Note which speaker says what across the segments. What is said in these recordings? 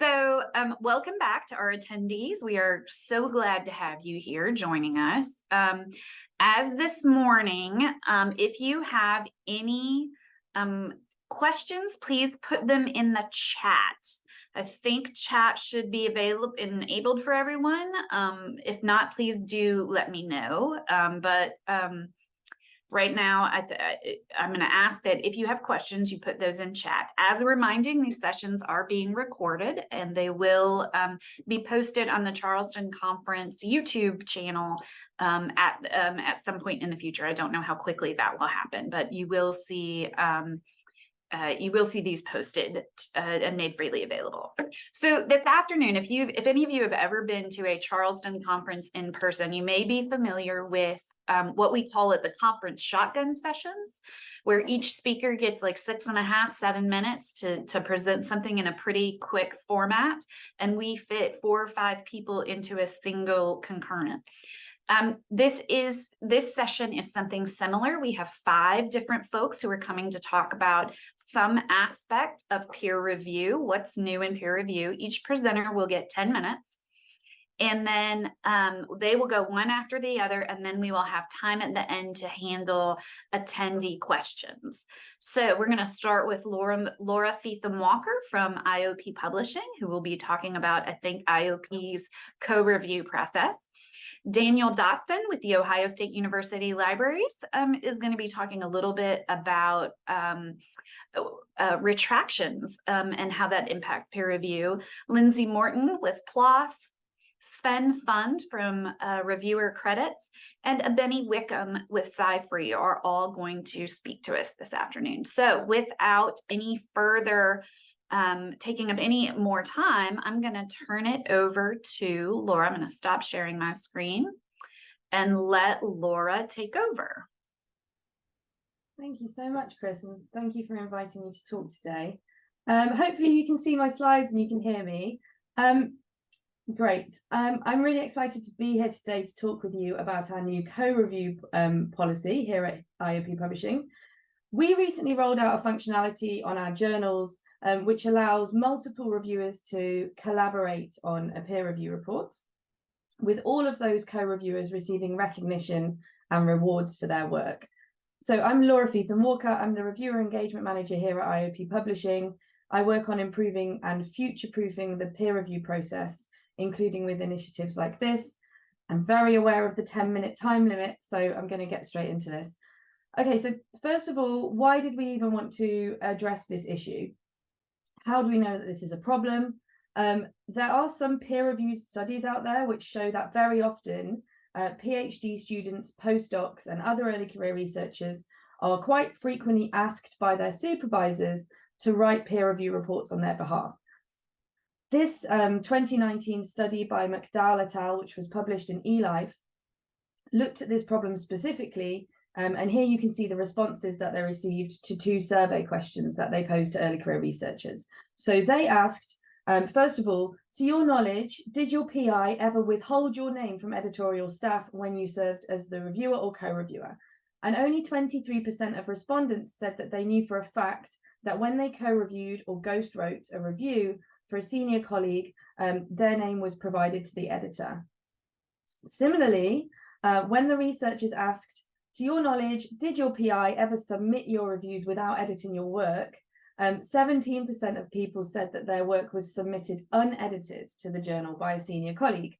Speaker 1: Welcome back to our attendees. We are so glad to have you here joining us. As this morning, if you have any questions, please put them in the chat. I think chat should be enabled for everyone. If not, please do let me know. Right now, I'm going to ask that if you have questions, you put those in chat. As a reminding, these sessions are being recorded and they will be posted on the Charleston Conference YouTube channel at some point in the future. I don't know how quickly that will happen, but you will see these posted and made freely available. So this afternoon, if any of you have ever been to a Charleston conference in person, you may be familiar with what we call the conference shotgun sessions, where each speaker gets like 6.5, 7 minutes to present something in a pretty quick format, and we fit 4 or 5 people into a single concurrent. This session is something similar. We have 5 different folks who are coming to talk about some aspect of peer review, what's new in peer review. Each presenter will get 10 minutes. And then they will go one after the other, and then we will have time at the end to handle attendee questions. So we're going to start with Laura Feetham-Walker from IOP Publishing, who will be talking about, I think, IOP's co-review process. Daniel Dotson with the Ohio State University Libraries is going to be talking a little bit about retractions and how that impacts peer review. Lindsay Morton with PLOS, Sven Fund from Reviewer Credits, and Benny Wickham with SciFree are all going to speak to us this afternoon. So without any further taking up any more time, I'm going to turn it over to Laura. I'm going to stop sharing my screen and let Laura take over.
Speaker 2: Thank you so much, Chris, and thank you for inviting me to talk today. Hopefully you can see my slides and you can hear me. Great. I'm really excited to be here today to talk with you about our new co-review policy here at IOP Publishing. We recently rolled out a functionality on our journals which allows multiple reviewers to collaborate on a peer review report, with all of those co-reviewers receiving recognition and rewards for their work. So I'm Laura Feetham-Walker. I'm the Reviewer Engagement Manager here at IOP Publishing. I work on improving and future-proofing the peer review process, including with initiatives like this. I'm very aware of the 10-minute time limit, so I'm going to get straight into this. Okay, so first of all, why did we even want to address this issue? How do we know that this is a problem? There are some peer-reviewed studies out there which show that very often PhD students, postdocs, and other early career researchers are quite frequently asked by their supervisors to write peer review reports on their behalf. This 2019 study by McDowell et al., which was published in eLife, looked at this problem specifically, and here you can see the responses that they received to 2 survey questions that they posed to early career researchers. So they asked, first of all, to your knowledge, did your PI ever withhold your name from editorial staff when you served as the reviewer or co-reviewer? And only 23% of respondents said that they knew for a fact that when they co-reviewed or ghost wrote a review for a senior colleague, their name was provided to the editor. Similarly, when the researchers asked, to your knowledge, did your PI ever submit your reviews without editing your work? 17% of people said that their work was submitted unedited to the journal by a senior colleague.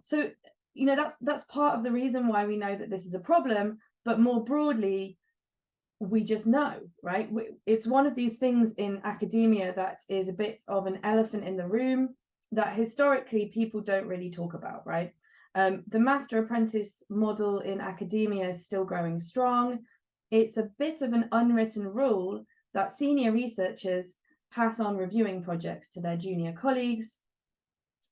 Speaker 2: So, you know, that's part of the reason why we know that this is a problem, but more broadly, we just know, right? It's one of these things in academia that is a bit of an elephant in the room that historically people don't really talk about, right? The master apprentice model in academia is still growing strong. It's a bit of an unwritten rule that senior researchers pass on reviewing projects to their junior colleagues.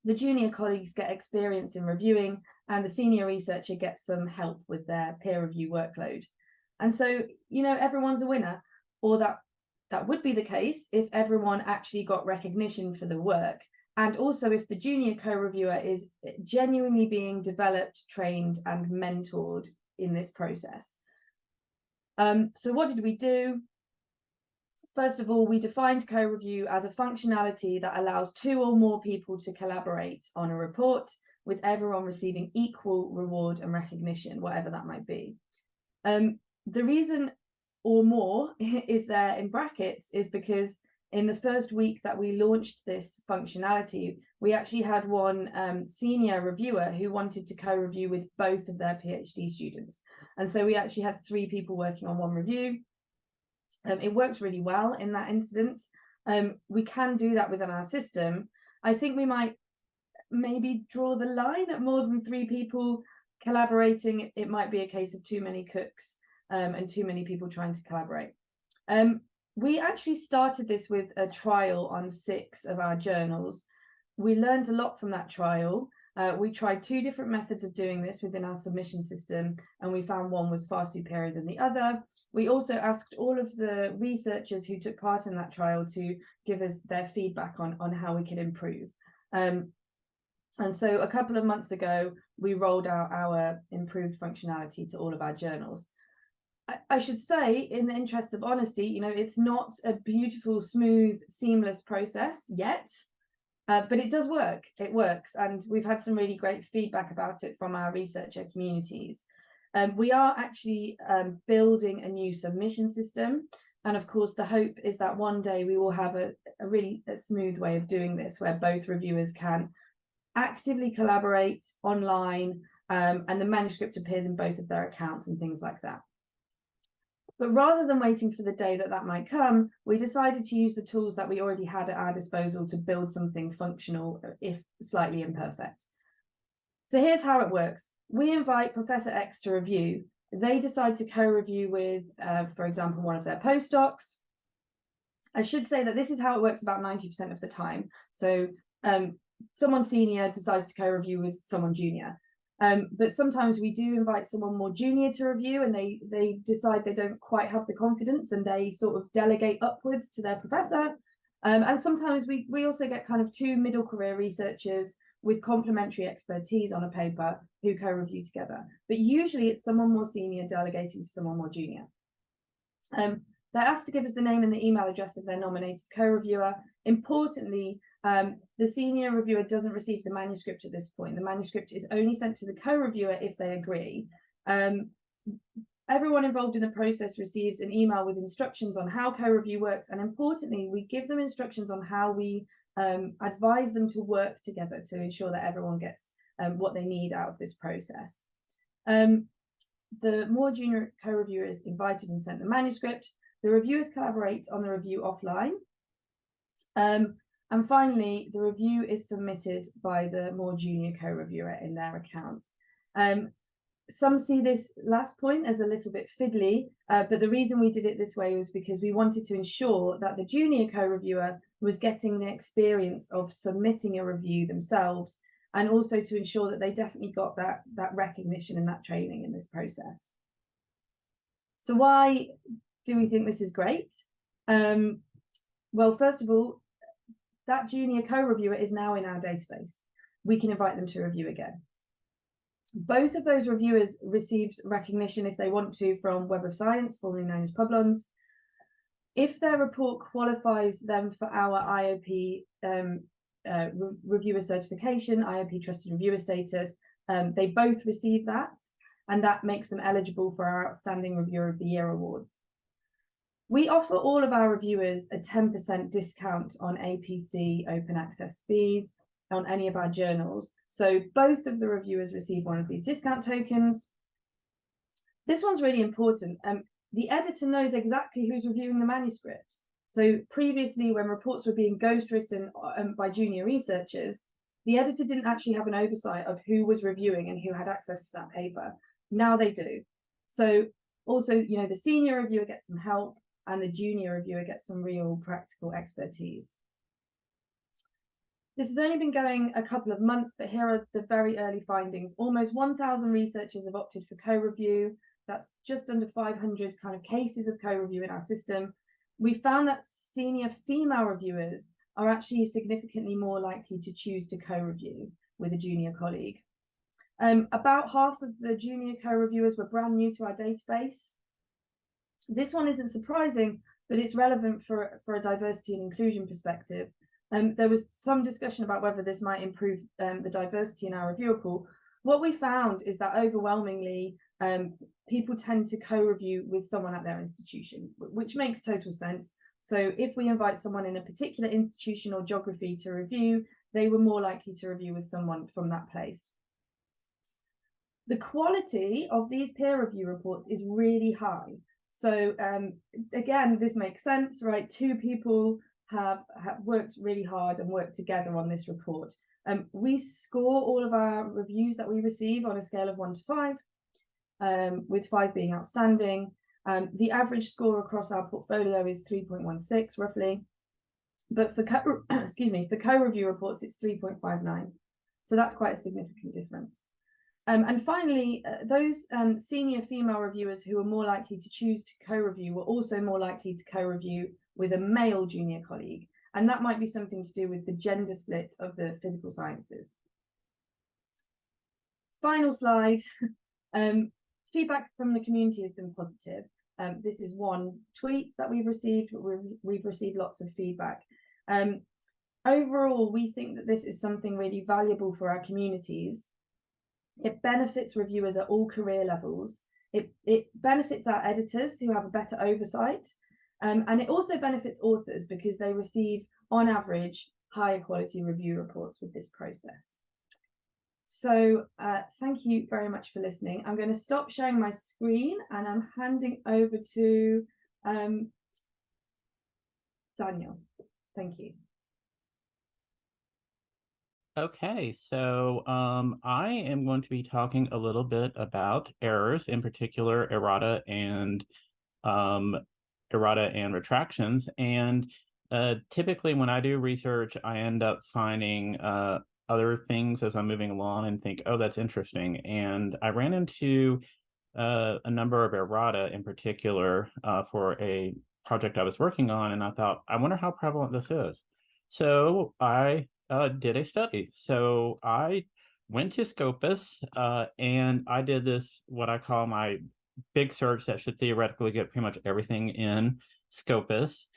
Speaker 2: The junior colleagues get experience in reviewing, and the senior researcher gets some help with their peer review workload. And so, you know, everyone's a winner, or that would be the case if everyone actually got recognition for the work. And also if the junior co-reviewer is genuinely being developed, trained, and mentored in this process. So what did we do? First of all, we defined co-review as a functionality that allows 2 or more people to collaborate on a report, with everyone receiving equal reward and recognition, whatever that might be. The reason "or more" is there in brackets is because in the first week that we launched this functionality, we actually had one senior reviewer who wanted to co-review with both of their PhD students. And so we actually had 3 people working on one review. It works really well in that instance. We can do that within our system. I think we might maybe draw the line at more than 3 people collaborating. It might be a case of too many cooks and too many people trying to collaborate. We actually started this with a trial on 6 of our journals. We learned a lot from that trial. We tried 2 different methods of doing this within our submission system, and we found one was far superior than the other. We also asked all of the researchers who took part in that trial to give us their feedback on how we could improve. And so a couple of months ago, we rolled out our improved functionality to all of our journals. I should say, in the interest of honesty, you know, it's not a beautiful, smooth, seamless process yet, but it does work. It works. And we've had some really great feedback about it from our researcher communities. We are actually building a new submission system. And of course, the hope is that one day we will have a really smooth way of doing this, where both reviewers can actively collaborate online, and the manuscript appears in both of their accounts and things like that. But rather than waiting for the day that that might come, we decided to use the tools that we already had at our disposal to build something functional, if slightly imperfect. So here's how it works. We invite Professor X to review. They decide to co-review with, for example, one of their postdocs. I should say that this is how it works about 90% of the time. So someone senior decides to co-review with someone junior. But sometimes we do invite someone more junior to review, and they decide they don't quite have the confidence, and they sort of delegate upwards to their professor. And sometimes we also get kind of 2 middle career researchers with complementary expertise on a paper who co-review together. But usually it's someone more senior delegating to someone more junior. They're asked to give us the name and the email address of their nominated co-reviewer. Importantly, the senior reviewer doesn't receive the manuscript at this point. The manuscript is only sent to the co-reviewer if they agree. Everyone involved in the process receives an email with instructions on how co-review works, and importantly, we give them instructions on how we advise them to work together to ensure that everyone gets what they need out of this process. The more junior co-reviewer is invited and sent the manuscript. The reviewers collaborate on the review offline. And finally, the review is submitted by the more junior co-reviewer in their account. Some see this last point as a little bit fiddly, but the reason we did it this way was because we wanted to ensure that the junior co-reviewer was getting the experience of submitting a review themselves, and also to ensure that they definitely got that recognition and that training in this process. So why do we think this is great? Well, first of all, that junior co-reviewer is now in our database. We can invite them to review again. Both of those reviewers received recognition, if they want to, from Web of Science, formerly known as Publons. If their report qualifies them for our IOP reviewer certification, IOP trusted reviewer status, they both receive that, and that makes them eligible for our Outstanding Reviewer of the Year awards. We offer all of our reviewers a 10% discount on APC open access fees on any of our journals. So both of the reviewers receive one of these discount tokens. This one's really important. The editor knows exactly who's reviewing the manuscript. So previously, when reports were being ghostwritten by junior researchers, the editor didn't actually have an oversight of who was reviewing and who had access to that paper. Now they do. So also, you know, the senior reviewer gets some help, and the junior reviewer gets some real practical expertise. This has only been going a couple of months, but here are the very early findings. Almost 1,000 researchers have opted for co-review. That's just under 500 kind of cases of co-review in our system. We found that senior female reviewers are actually significantly more likely to choose to co-review with a junior colleague. About half of the junior co-reviewers were brand new to our database. This one isn't surprising, but it's relevant for a diversity and inclusion perspective. There was some discussion about whether this might improve the diversity in our reviewer pool. What we found is that overwhelmingly, people tend to co-review with someone at their institution, which makes total sense. So if we invite someone in a particular institution or geography to review, they were more likely to review with someone from that place. The quality of these peer review reports is really high. So again, this makes sense, right? Two people have worked really hard and worked together on this report. We score all of our reviews that we receive on a scale of 1 to 5, with 5 being outstanding. The average score across our portfolio is 3.16 roughly, but for co-review reports, it's 3.59. So that's quite a significant difference. And finally, those senior female reviewers who are more likely to choose to co-review were also more likely to co-review with a male junior colleague. And that might be something to do with the gender split of the physical sciences. Final slide. Feedback from the community has been positive. This is one tweet that we've received, but we've received lots of feedback. Overall, we think that this is something really valuable for our communities. It benefits reviewers at all career levels. It benefits our editors who have a better oversight. And it also benefits authors because they receive, on average, higher quality review reports with this process. So thank you very much for listening. I'm going to stop sharing my screen and I'm handing over to Daniel. Thank you.
Speaker 3: Okay, so I am going to be talking a little bit about errors, in particular errata and retractions. And typically when I do research, I end up finding other things as I'm moving along and think, oh, that's interesting. And I ran into a number of errata in particular for a project I was working on, and I thought, I wonder how prevalent this is. So I did a study. So I went to Scopus and I did this, what I call my big search that should theoretically get pretty much everything in Scopus.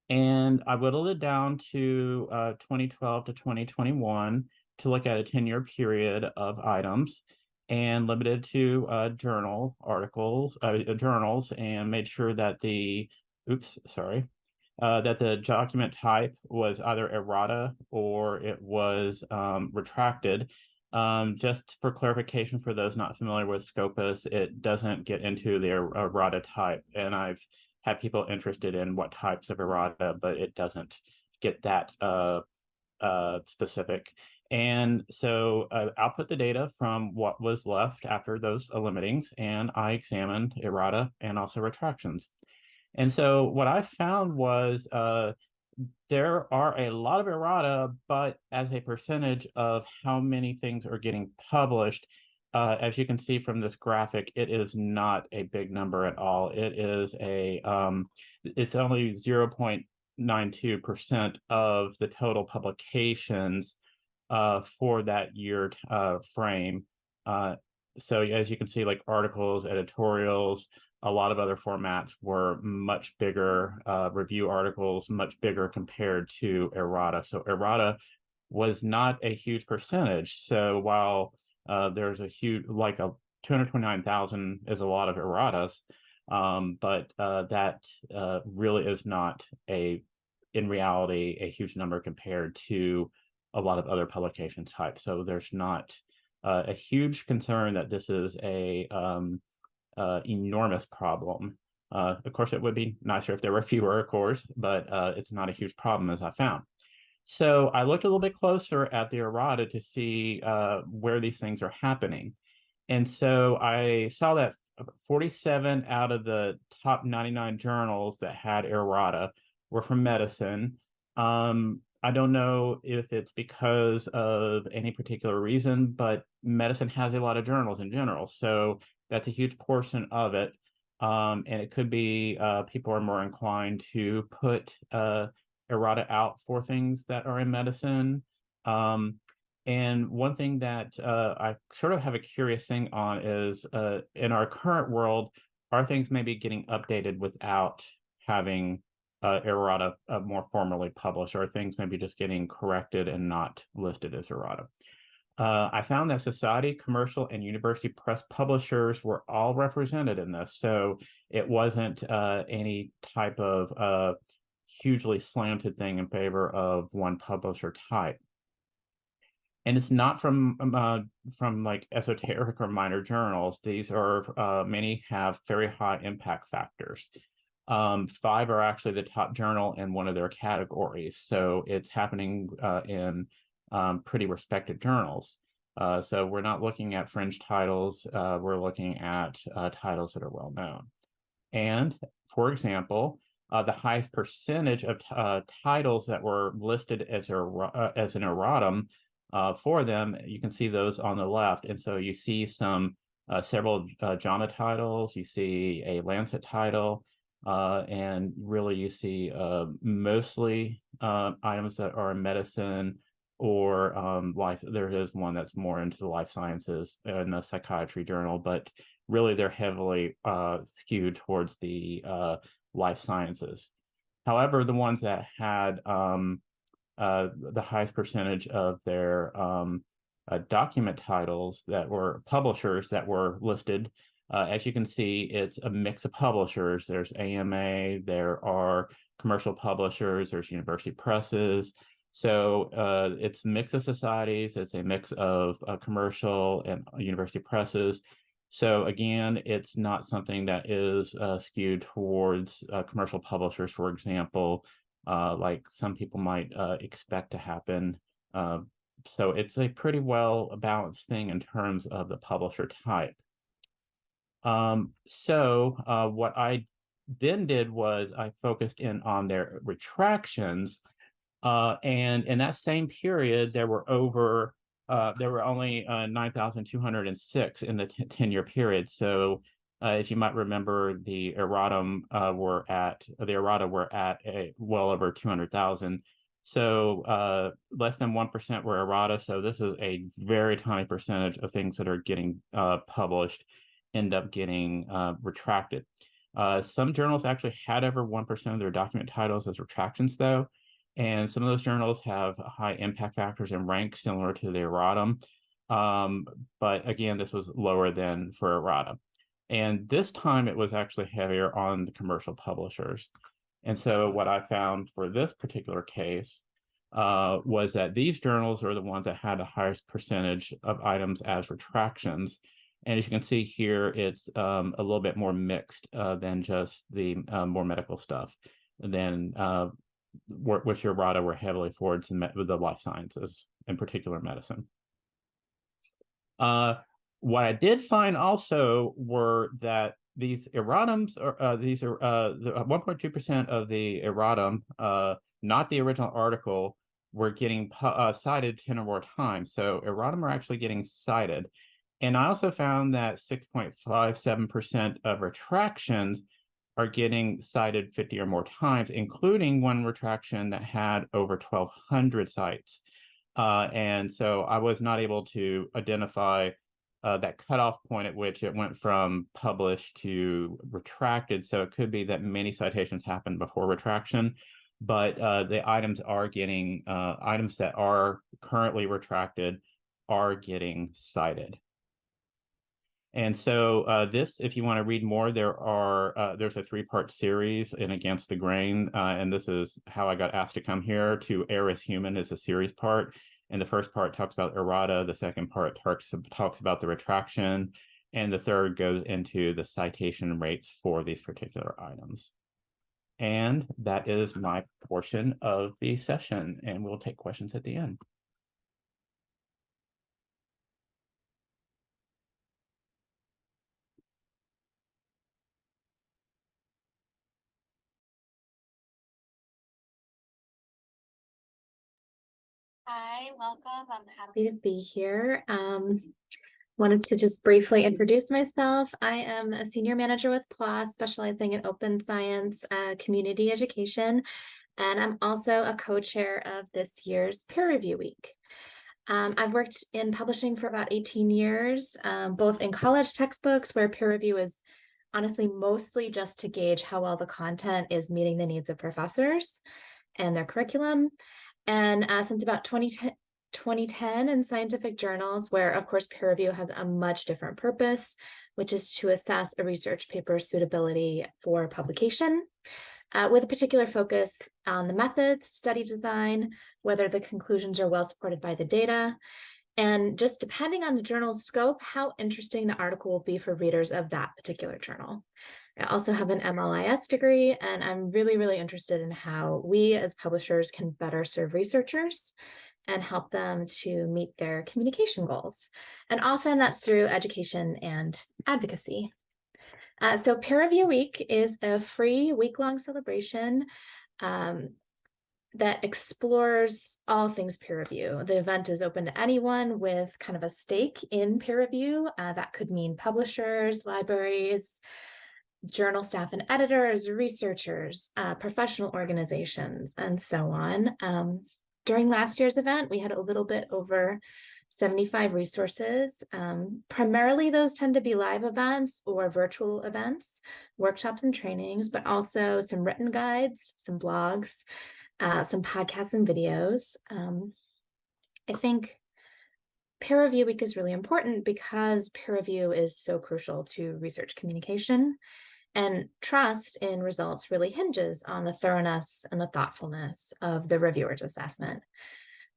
Speaker 3: And I whittled it down to 2012 to 2021 to look at a 10-year period of items and limited to journal articles, journals, and made sure that the, that the document type was either errata or it was retracted. Just for clarification for those not familiar with Scopus, it doesn't get into the errata type. And I've had people interested in what types of errata, but it doesn't get that specific. And so I output the data from what was left after those limitings, and I examined errata and also retractions. And so what I found was there are a lot of errata, but as a percentage of how many things are getting published, as you can see from this graphic, it is not a big number at all. It is it's only 0.92% of the total publications for that year frame. So as you can see, like articles, editorials, a lot of other formats were much bigger, review articles, much bigger compared to errata. So errata was not a huge percentage. So while there's a huge, like a 229,000 is a lot of erratas, but that really is not in reality, a huge number compared to a lot of other publication types. So there's not a huge concern that this is a enormous problem. Of course, it would be nicer if there were fewer, of course, but it's not a huge problem as I found. So I looked a little bit closer at the errata to see where these things are happening. And so I saw that 47 out of the top 99 journals that had errata were from medicine. I don't know if it's because of any particular reason, but medicine has a lot of journals in general. So that's a huge portion of it. And it could be people are more inclined to put errata out for things that are in medicine. And one thing that I sort of have a curious thing on is in our current world, are things maybe getting updated without having errata more formally published, or things maybe just getting corrected and not listed as errata. I found that society, commercial, and university press publishers were all represented in this. So it wasn't any type of hugely slanted thing in favor of one publisher type. And it's not from like esoteric or minor journals. These are many have very high impact factors. 5 are actually the top journal in one of their categories. So it's happening in pretty respected journals. So we're not looking at fringe titles. We're looking at titles that are well known. And for example, the highest percentage of titles that were listed as an erratum for them, you can see those on the left. And so you see some several JAMA titles, you see a Lancet title, and really you see mostly items that are in medicine or life. There is one that's more into the life sciences in the psychiatry journal, but really they're heavily skewed towards the life sciences. However, the ones that had the highest percentage of their document titles that were publishers that were listed, as you can see, it's a mix of publishers. There's AMA, there are commercial publishers, there's university presses. So it's a mix of societies, it's a mix of commercial and university presses. So again, it's not something that is skewed towards commercial publishers, for example, like some people might expect to happen. So it's a pretty well balanced thing in terms of the publisher type. What I then did was I focused in on their retractions, and in that same period, there were only 9,206 in the 10-year period. So as you might remember, the errata were at well over 200,000. So less than 1% were errata. So this is a very tiny percentage of things that are getting published end up getting retracted. Some journals actually had over 1% of their document titles as retractions, though. And some of those journals have high impact factors and rank similar to the erratum. But again, this was lower than for errata. And this time it was actually heavier on the commercial publishers. And so what I found for this particular case was that these journals are the ones that had the highest percentage of items as retractions. And as you can see here, it's a little bit more mixed than just the more medical stuff. Then which errata were heavily towards the life sciences, in particular medicine. What I did find also were that these erratums, these are the 1.2% of the erratum, not the original article, were getting cited 10 or more times. So erratum are actually getting cited. And I also found that 6.57% of retractions are getting cited 50 or more times, including one retraction that had over 1,200 cites. And so I was not able to identify that cutoff point at which it went from published to retracted. So it could be that many citations happened before retraction, but the items are getting, items that are currently retracted are getting cited. And so this, if you want to read more, there's a 3-part series in Against the Grain. And this is how I got asked to come here. To Err is Human is a series part. And the first part talks about errata. The second part talks about the retraction. And the third goes into the citation rates for these particular items. And that is my portion of the session. And we'll take questions at the end.
Speaker 4: Hi, welcome. I'm happy to be here. Wanted to just briefly introduce myself. I am a senior manager with PLOS, specializing in open science, community education, and I'm also a co-chair of this year's Peer Review Week. I've worked in publishing for about 18 years, both in college textbooks where peer review is honestly mostly just to gauge how well the content is meeting the needs of professors and their curriculum. And since about 2010 in scientific journals, where of course peer review has a much different purpose, which is to assess a research paper's suitability for publication, with a particular focus on the methods, study design, whether the conclusions are well supported by the data, and just depending on the journal's scope, how interesting the article will be for readers of that particular journal. I also have an MLIS degree, and I'm really, really interested in how we as publishers can better serve researchers and help them to meet their communication goals. And often that's through education and advocacy. So Peer Review Week is a free week-long celebration that explores all things peer review. The event is open to anyone with kind of a stake in peer review. That could mean publishers, libraries, journal staff and editors, researchers, professional organizations, and so on. During last year's event, we had a little bit over 75 resources. Primarily, those tend to be live events or virtual events, workshops and trainings, but also some written guides, some blogs, some podcasts and videos. I think Peer Review Week is really important because peer review is so crucial to research communication, and trust in results really hinges on the thoroughness and the thoughtfulness of the reviewer's assessment.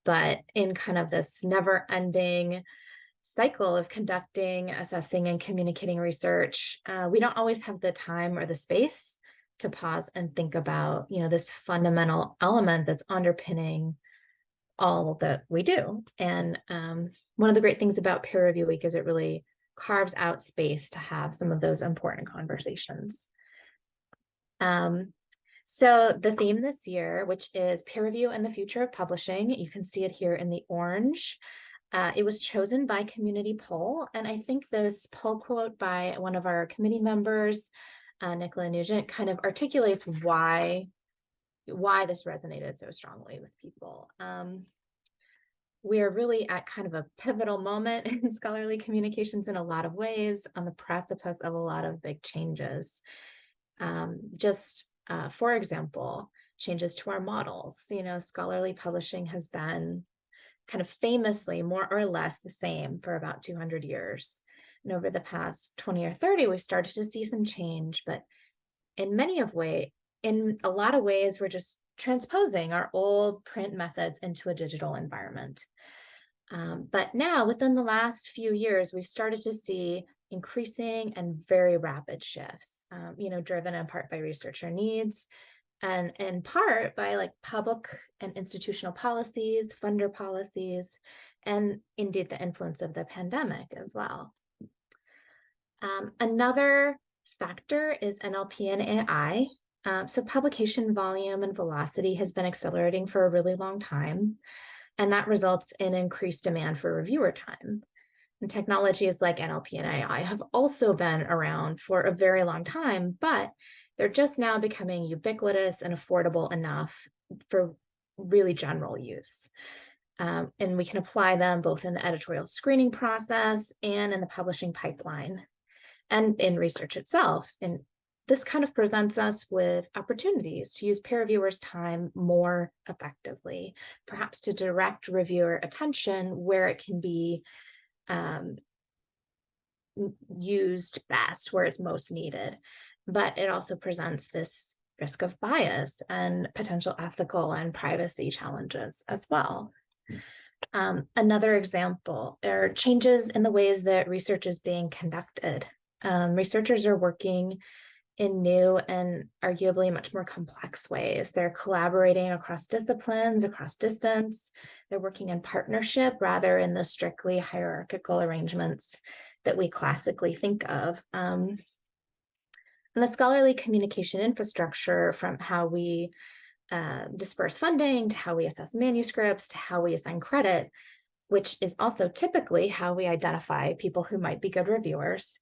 Speaker 4: But in kind of this never-ending cycle of conducting, assessing, and communicating research, we don't always have the time or the space to pause and think about, this fundamental element that's underpinning all that we do. And one of the great things about Peer Review Week is it really carves out space to have some of those important conversations. So the theme this year, which is peer review and the future of publishing, you can see it here in the orange. It was chosen by community poll. And I think this poll quote by one of our committee members, Nicola Nugent, kind of articulates why this resonated so strongly with people. We are really at kind of a pivotal moment in scholarly communications in a lot of ways, on the precipice of a lot of big changes. For example, changes to our models. Scholarly publishing has been kind of famously more or less the same for about 200 years. And over the past 20 or 30, we've started to see some change, but in a lot of ways, we're just transposing our old print methods into a digital environment. But now, within the last few years, we've started to see increasing and very rapid shifts, driven in part by researcher needs, and in part by public and institutional policies, funder policies, and indeed the influence of the pandemic as well. Another factor is NLP and AI. So publication volume and velocity has been accelerating for a really long time, and that results in increased demand for reviewer time. And technologies like NLP and AI have also been around for a very long time, but they're just now becoming ubiquitous and affordable enough for really general use. And we can apply them both in the editorial screening process and in the publishing pipeline and in research itself. And this kind of presents us with opportunities to use peer reviewers' time more effectively, perhaps to direct reviewer attention where it can be used best, where it's most needed. But it also presents this risk of bias and potential ethical and privacy challenges as well. Another example are changes in the ways that research is being conducted. Researchers are working in new and arguably much more complex ways. They're collaborating across disciplines, across distance. They're working in partnership rather in the strictly hierarchical arrangements that we classically think of. And the scholarly communication infrastructure, from how we disperse funding to how we assess manuscripts to how we assign credit, which is also typically how we identify people who might be good reviewers,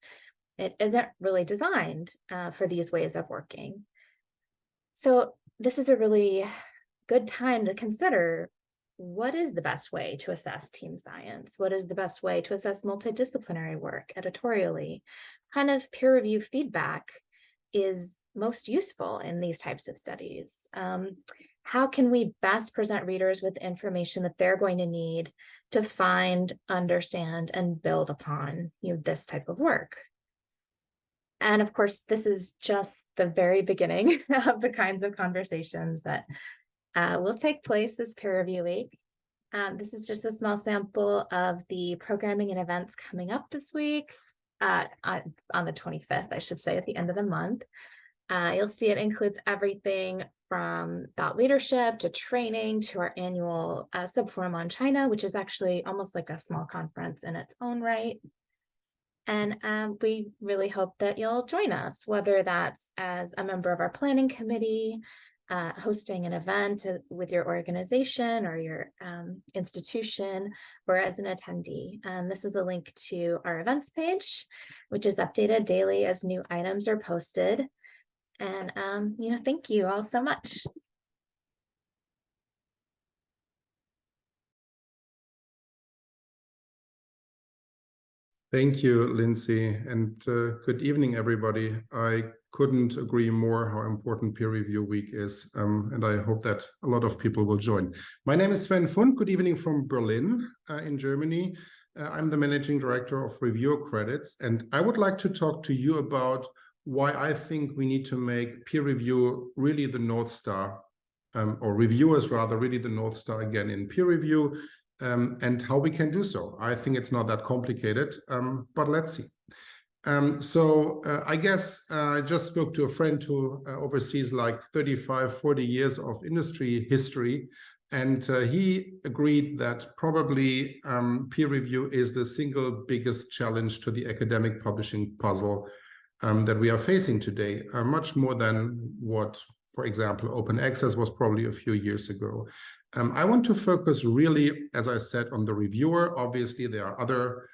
Speaker 4: it isn't really designed for these ways of working. So this is a really good time to consider what is the best way to assess team science? What is the best way to assess multidisciplinary work editorially? Kind of peer review feedback is most useful in these types of studies. How can we best present readers with information that they're going to need to find, understand, and build upon this type of work? And of course, this is just the very beginning of the kinds of conversations that will take place this peer review week. This is just a small sample of the programming and events coming up this week on the 25th, I should say, at the end of the month. You'll see it includes everything from thought leadership to training to our annual subforum on China, which is actually almost like a small conference in its own right. And we really hope that you'll join us, whether that's as a member of our planning committee, hosting an event with your organization or your institution, or as an attendee. This is a link to our events page, which is updated daily as new items are posted. And thank you all so much.
Speaker 5: Thank you, Lindsay, and good evening, everybody. I couldn't agree more how important peer review week is, and I hope that a lot of people will join. My name is Sven Fund. Good evening from Berlin in Germany. I'm the managing director of Reviewer Credits, and I would like to talk to you about why I think we need to make peer review really the North Star, or reviewers rather, really the North Star again in peer review, and how we can do so. I think it's not that complicated, but let's see. I guess I just spoke to a friend who oversees like 35, 40 years of industry history, and he agreed that probably peer review is the single biggest challenge to the academic publishing puzzle that we are facing today, much more than what, for example, open access was probably a few years ago. I want to focus really, as I said, on the reviewer. Obviously, there are other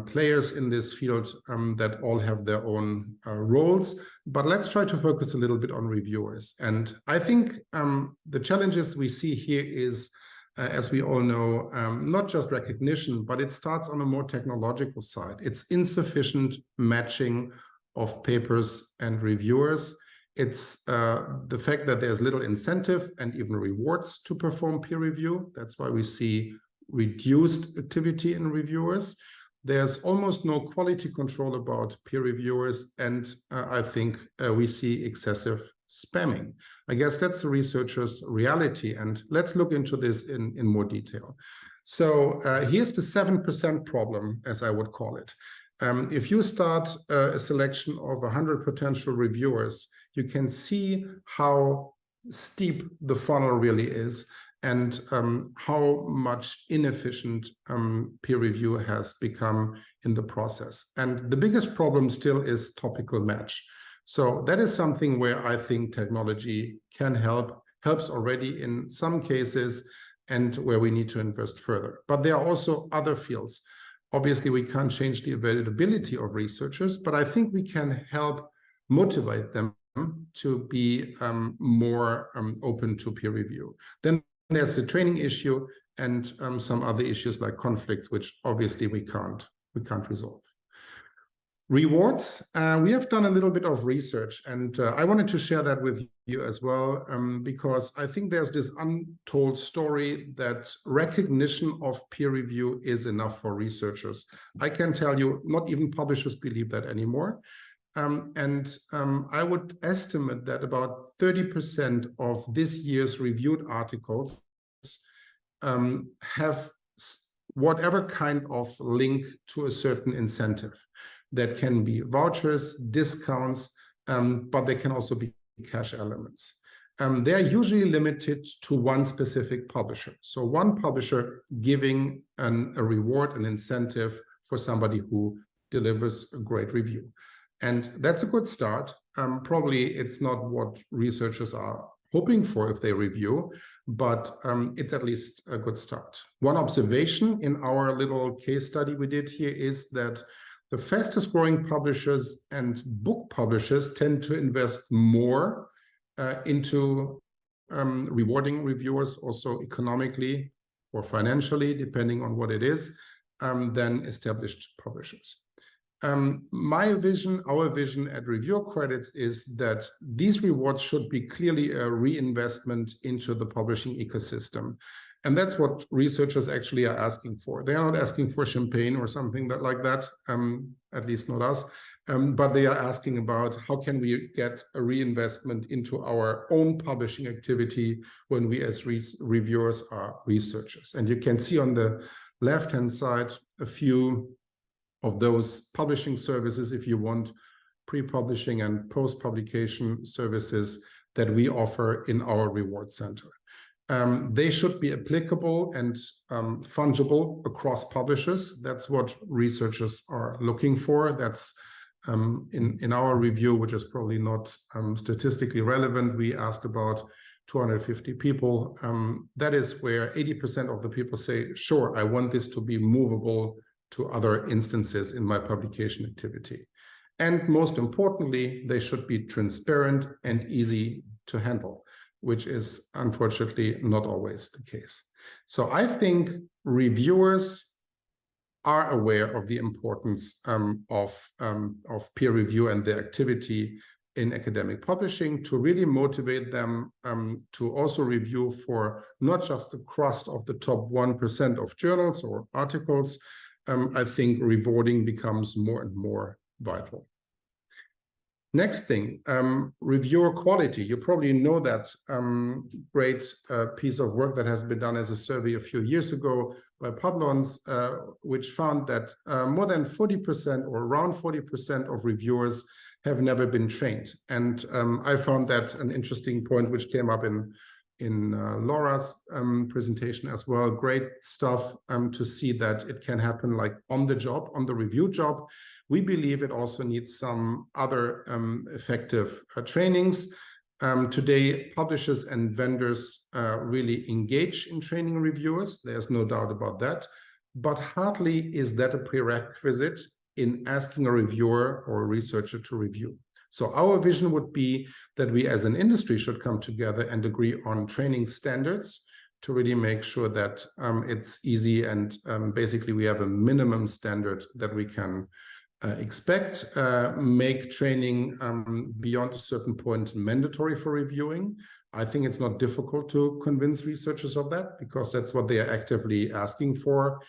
Speaker 5: players in this field that all have their own roles, but let's try to focus a little bit on reviewers. And I think the challenges we see here is, as we all know, not just recognition, but it starts on a more technological side. It's insufficient matching of papers and reviewers. It's the fact that there's little incentive and even rewards to perform peer review. That's why we see reduced activity in reviewers. There's almost no quality control about peer reviewers, and I think we see excessive spamming. I guess that's the researchers' reality, and let's look into this in more detail. So here's the 7% problem, as I would call it. If you start a selection of 100 potential reviewers, you can see how steep the funnel really is and how much inefficient peer review has become in the process. And the biggest problem still is topical match. So that is something where I think technology can helps already in some cases, and where we need to invest further. But there are also other fields. Obviously, we can't change the availability of researchers, but I think we can help motivate them to be more open to peer review. Then there's the training issue and some other issues like conflicts, which obviously we can't resolve. Rewards, we have done a little bit of research, and I wanted to share that with you as well, because I think there's this untold story that recognition of peer review is enough for researchers. I can tell you, not even publishers believe that anymore. I would estimate that about 30% of this year's reviewed articles have whatever kind of link to a certain incentive. That can be vouchers, discounts, but they can also be cash elements. They are usually limited to one specific publisher. So one publisher giving a reward, an incentive for somebody who delivers a great review. And that's a good start. Probably it's not what researchers are hoping for if they review, but it's at least a good start. One observation in our little case study we did here is that the fastest growing publishers and book publishers tend to invest more into rewarding reviewers also economically or financially, depending on what it is, than established publishers. My vision, our vision at Reviewer Credits is that these rewards should be clearly a reinvestment into the publishing ecosystem. And that's what researchers actually are asking for. They are not asking for champagne or something like that, at least not us, but they are asking about how can we get a reinvestment into our own publishing activity when we as reviewers are researchers. And you can see on the left-hand side a few of those publishing services, if you want, pre-publishing and post-publication services that we offer in our reward center. They should be applicable and fungible across publishers. That's what researchers are looking for. That's in our review, which is probably not statistically relevant. We asked about 250 people. That is where 80% of the people say, sure, I want this to be movable to other instances in my publication activity. And most importantly, they should be transparent and easy to handle, which is unfortunately not always the case. So I think reviewers are aware of the importance of peer review and their activity in academic publishing, to really motivate them to also review for not just the crust of the top 1% of journals or articles. I think rewarding becomes more and more vital. Next thing, reviewer quality. You probably know that great piece of work that has been done as a survey a few years ago by Publons, which found that more than 40% or around 40% of reviewers have never been trained. And I found that an interesting point which came up in Laura's presentation as well. Great stuff to see that it can happen like on the job, on the review job. We believe it also needs some other effective trainings. Today, publishers and vendors really engage in training reviewers. There's no doubt about that. But hardly is that a prerequisite in asking a reviewer or a researcher to review. So our vision would be that we as an industry should come together and agree on training standards to really make sure that it's easy and basically we have a minimum standard that we can expect, make training beyond a certain point mandatory for reviewing. I think it's not difficult to convince researchers of that because that's what they are actively asking for.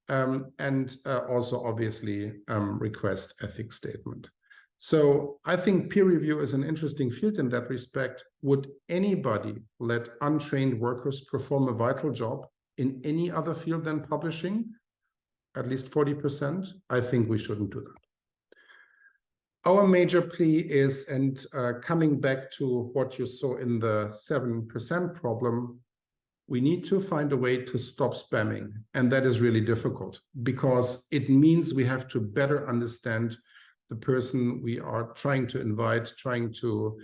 Speaker 5: And also obviously request ethics statement. So I think peer review is an interesting field in that respect. Would anybody let untrained workers perform a vital job in any other field than publishing? At least 40%? I think we shouldn't do that. Our major plea is, and coming back to what you saw in the 7% problem, we need to find a way to stop spamming. And that is really difficult because it means we have to better understand the person we are trying to invite, trying to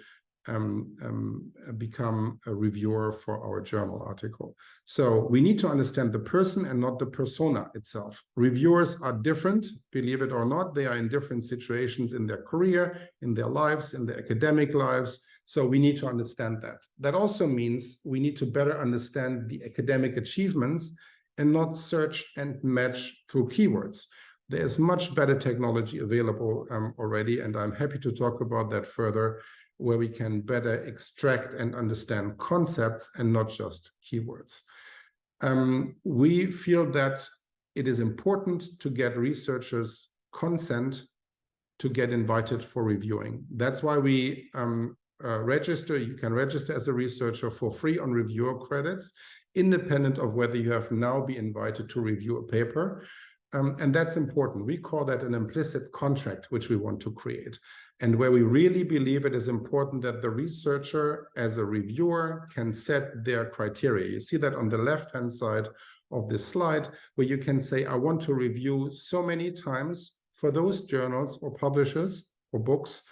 Speaker 5: become a reviewer for our journal article. So we need to understand the person and not the persona itself. Reviewers are different, believe it or not. They are in different situations in their career, in their lives, in their academic lives. So we need to understand that. That also means we need to better understand the academic achievements and not search and match through keywords. There is much better technology available already, and I'm happy to talk about that further, where we can better extract and understand concepts and not just keywords. We feel that it is important to get researchers' consent to get invited for reviewing. That's why we register. You can register as a researcher for free on reviewer credits, independent of whether you have now been invited to review a paper. And that's important. We call that an implicit contract, which we want to create. And where we really believe it is important that the researcher as a reviewer can set their criteria. You see that on the left-hand side of this slide, where you can say, I want to review so many times for those journals or publishers or books,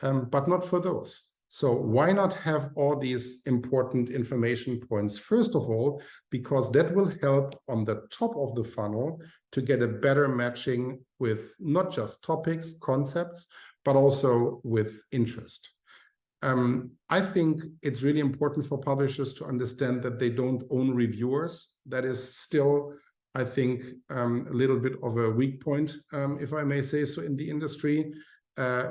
Speaker 5: but not for those. So why not have all these important information points? First of all, because that will help on the top of the funnel to get a better matching with not just topics, concepts, but also with interest. I think it's really important for publishers to understand that they don't own reviewers. That is still, I think, a little bit of a weak point, if I may say so, in the industry.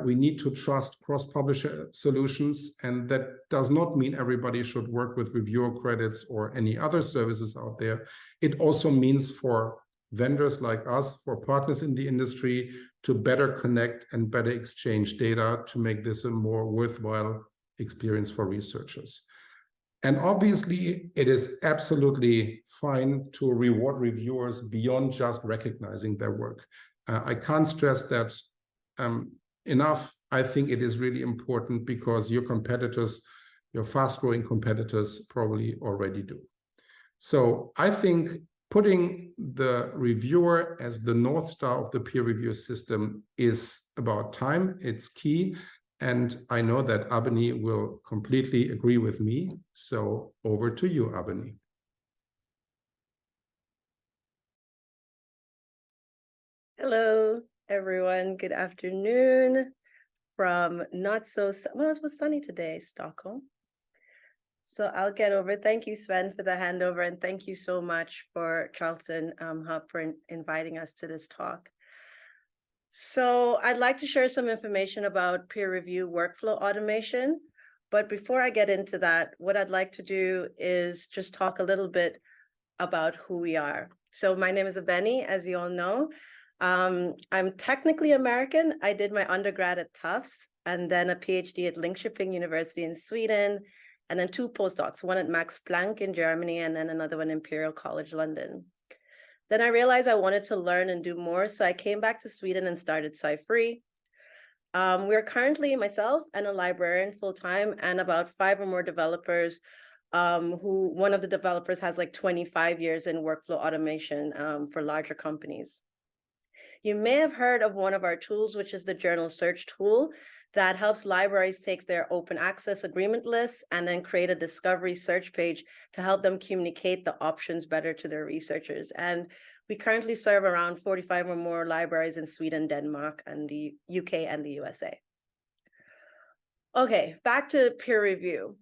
Speaker 5: We need to trust cross-publisher solutions, and that does not mean everybody should work with reviewer credits or any other services out there. It also means for vendors like us, for partners in the industry, to better connect and better exchange data to make this a more worthwhile experience for researchers. And obviously, it is absolutely fine to reward reviewers beyond just recognizing their work. I can't stress that enough. I think it is really important because your competitors, your fast-growing competitors, probably already do. So I think putting the reviewer as the North Star of the peer review system is about time. It's key. And I know that Abani will completely agree with me. So over to you, Abani.
Speaker 6: Hello, everyone. Good afternoon from not so, well, it was sunny today, Stockholm. So I'll get over. Thank you, Sven, for the handover. And thank you so much for Charleston Hub for inviting us to this talk. So I'd like to share some information about peer review workflow automation. But before I get into that, what I'd like to do is just talk a little bit about who we are. So my name is Abeni, as you all know. I'm technically American. I did my undergrad at Tufts and then a PhD at Linköping University in Sweden, and then 2 postdocs, one at Max Planck in Germany, and then another one Imperial College London. Then I realized I wanted to learn and do more, so I came back to Sweden and started SciFree. We're currently myself and a librarian full-time and about 5 or more developers who one of the developers has like 25 years in workflow automation for larger companies. You may have heard of one of our tools, which is the journal search tool that helps libraries take their open access agreement lists and then create a discovery search page to help them communicate the options better to their researchers. And we currently serve around 45 or more libraries in Sweden, Denmark, and the UK and the USA. Okay, back to peer review.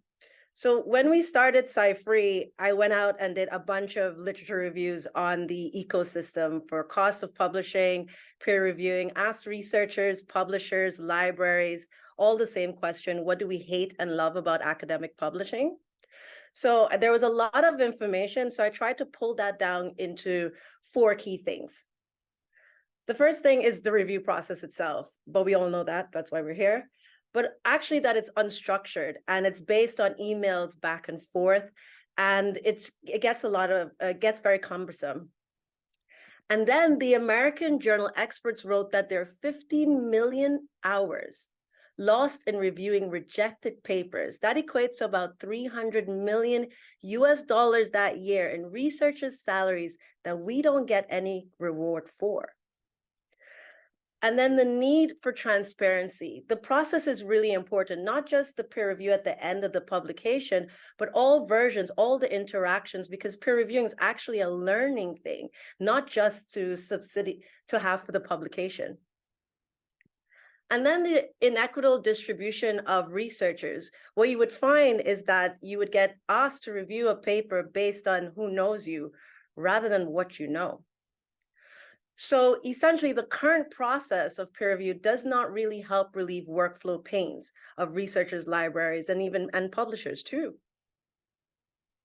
Speaker 6: So when we started SciFree, I went out and did a bunch of literature reviews on the ecosystem for cost of publishing, peer reviewing, asked researchers, publishers, libraries, all the same question: what do we hate and love about academic publishing? So there was a lot of information, so I tried to pull that down into 4 key things. The first thing is the review process itself, but we all know that, that's why we're here. But actually that it's unstructured and it's based on emails back and forth, and it gets very cumbersome. And then the American journal experts wrote that there are 15 million hours lost in reviewing rejected papers. That equates to about $300 million that year in researchers' salaries that we don't get any reward for. And then the need for transparency. The process is really important, not just the peer review at the end of the publication, but all versions, all the interactions, because peer reviewing is actually a learning thing, not just to have for the publication. And then the inequitable distribution of researchers. What you would find is that you would get asked to review a paper based on who knows you rather than what you know. So essentially, the current process of peer review does not really help relieve workflow pains of researchers, libraries, and publishers too.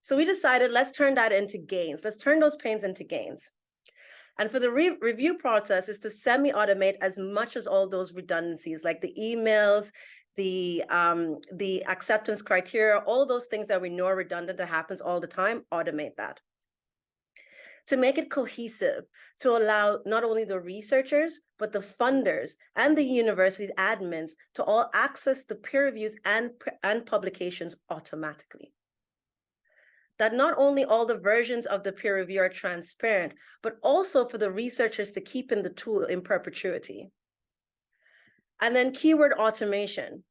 Speaker 6: So we decided, let's turn that into gains. Let's turn those pains into gains. And for the review process is to semi-automate as much as all those redundancies, like the emails, the acceptance criteria, all those things that we know are redundant, that happens all the time, automate that. To make it cohesive, to allow not only the researchers, but the funders and the university's admins to all access the peer reviews and publications automatically. That not only all the versions of the peer review are transparent, but also for the researchers to keep in the tool in perpetuity. And then keyword automation,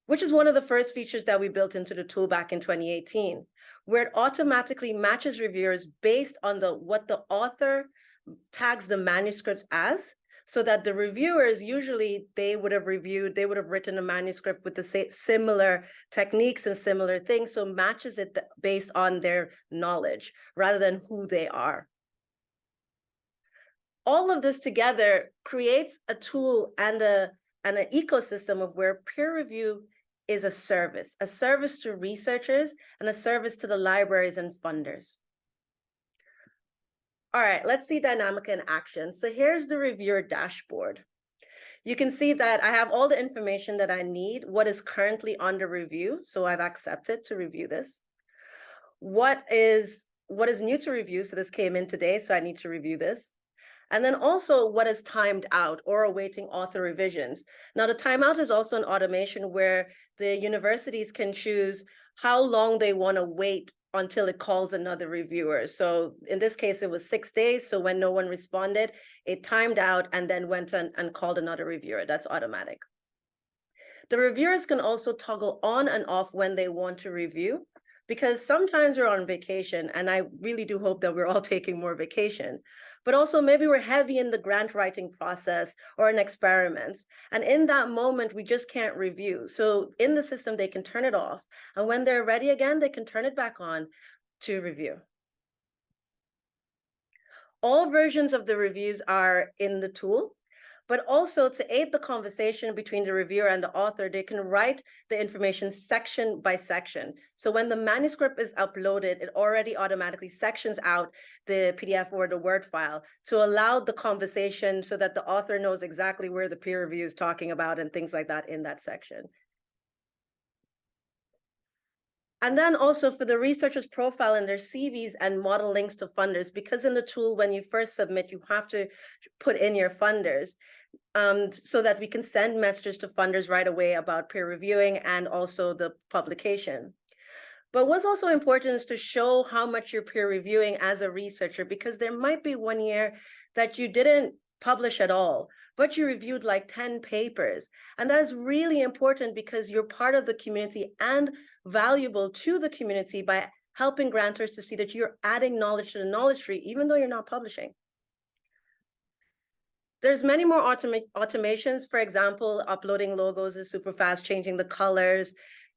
Speaker 6: which is one of the first features that we built into the tool back in 2018, where it automatically matches reviewers based on what the author tags the manuscripts as. so that the reviewers, usually they would have written a manuscript with the similar techniques and similar things, so matches it based on their knowledge rather than who they are. All of this together creates a tool and an ecosystem of where peer review is a service to researchers and a service to the libraries and funders. All right, let's see Dynamica in action. So here's the reviewer dashboard. You can see that I have all the information that I need, what is currently under review. So I've accepted to review this. What is new to review? So this came in today, so I need to review this. And then also what is timed out or awaiting author revisions. Now the timeout is also an automation where the universities can choose how long they want to wait until it calls another reviewer. So in this case, it was 6 days. So when no one responded, it timed out and then went and called another reviewer. That's automatic. The reviewers can also toggle on and off when they want to review, because sometimes we're on vacation, and I really do hope that we're all taking more vacation. But also maybe we're heavy in the grant writing process or in experiments. And in that moment, we just can't review. So in the system, they can turn it off. And when they're ready again, they can turn it back on to review. All versions of the reviews are in the tool, but also to aid the conversation between the reviewer and the author, they can write the information section by section. So when the manuscript is uploaded, it already automatically sections out the PDF or the Word file to allow the conversation so that the author knows exactly where the peer review is talking about and things like that in that section. And then also for the researcher's profile and their CVs and model links to funders, because in the tool, when you first submit, you have to put in your funders so that we can send messages to funders right away about peer reviewing and also the publication. But what's also important is to show how much you're peer reviewing as a researcher, because there might be one year that you didn't publish at all, but you reviewed like 10 papers. And that is really important because you're part of the community and valuable to the community by helping grantors to see that you're adding knowledge to the knowledge tree, even though you're not publishing. There's many more automations. For example, uploading logos is super fast, changing the colors,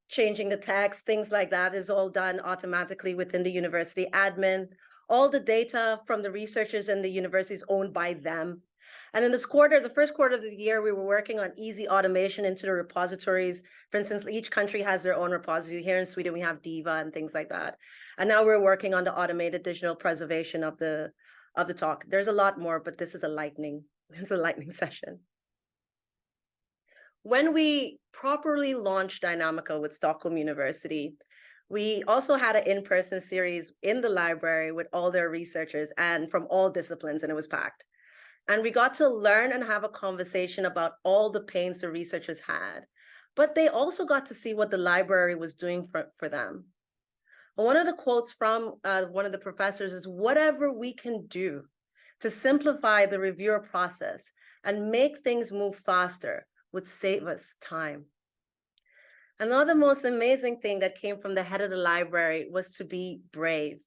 Speaker 6: changing the text, things like that is all done automatically within the university admin. All the data from the researchers and the university is owned by them. And in this quarter, the first quarter of the year, we were working on easy automation into the repositories. For instance, each country has their own repository. Here in Sweden, we have Diva and things like that. And now we're working on the automated digital preservation of the talk. There's a lot more, but this is a lightning session. When we properly launched Dynamica with Stockholm University, we also had an in-person series in the library with all their researchers and from all disciplines, and it was packed. And we got to learn and have a conversation about all the pains the researchers had, but they also got to see what the library was doing for them. And one of the quotes from one of the professors is, "Whatever we can do to simplify the reviewer process and make things move faster would save us time." Another most amazing thing that came from the head of the library was to be brave.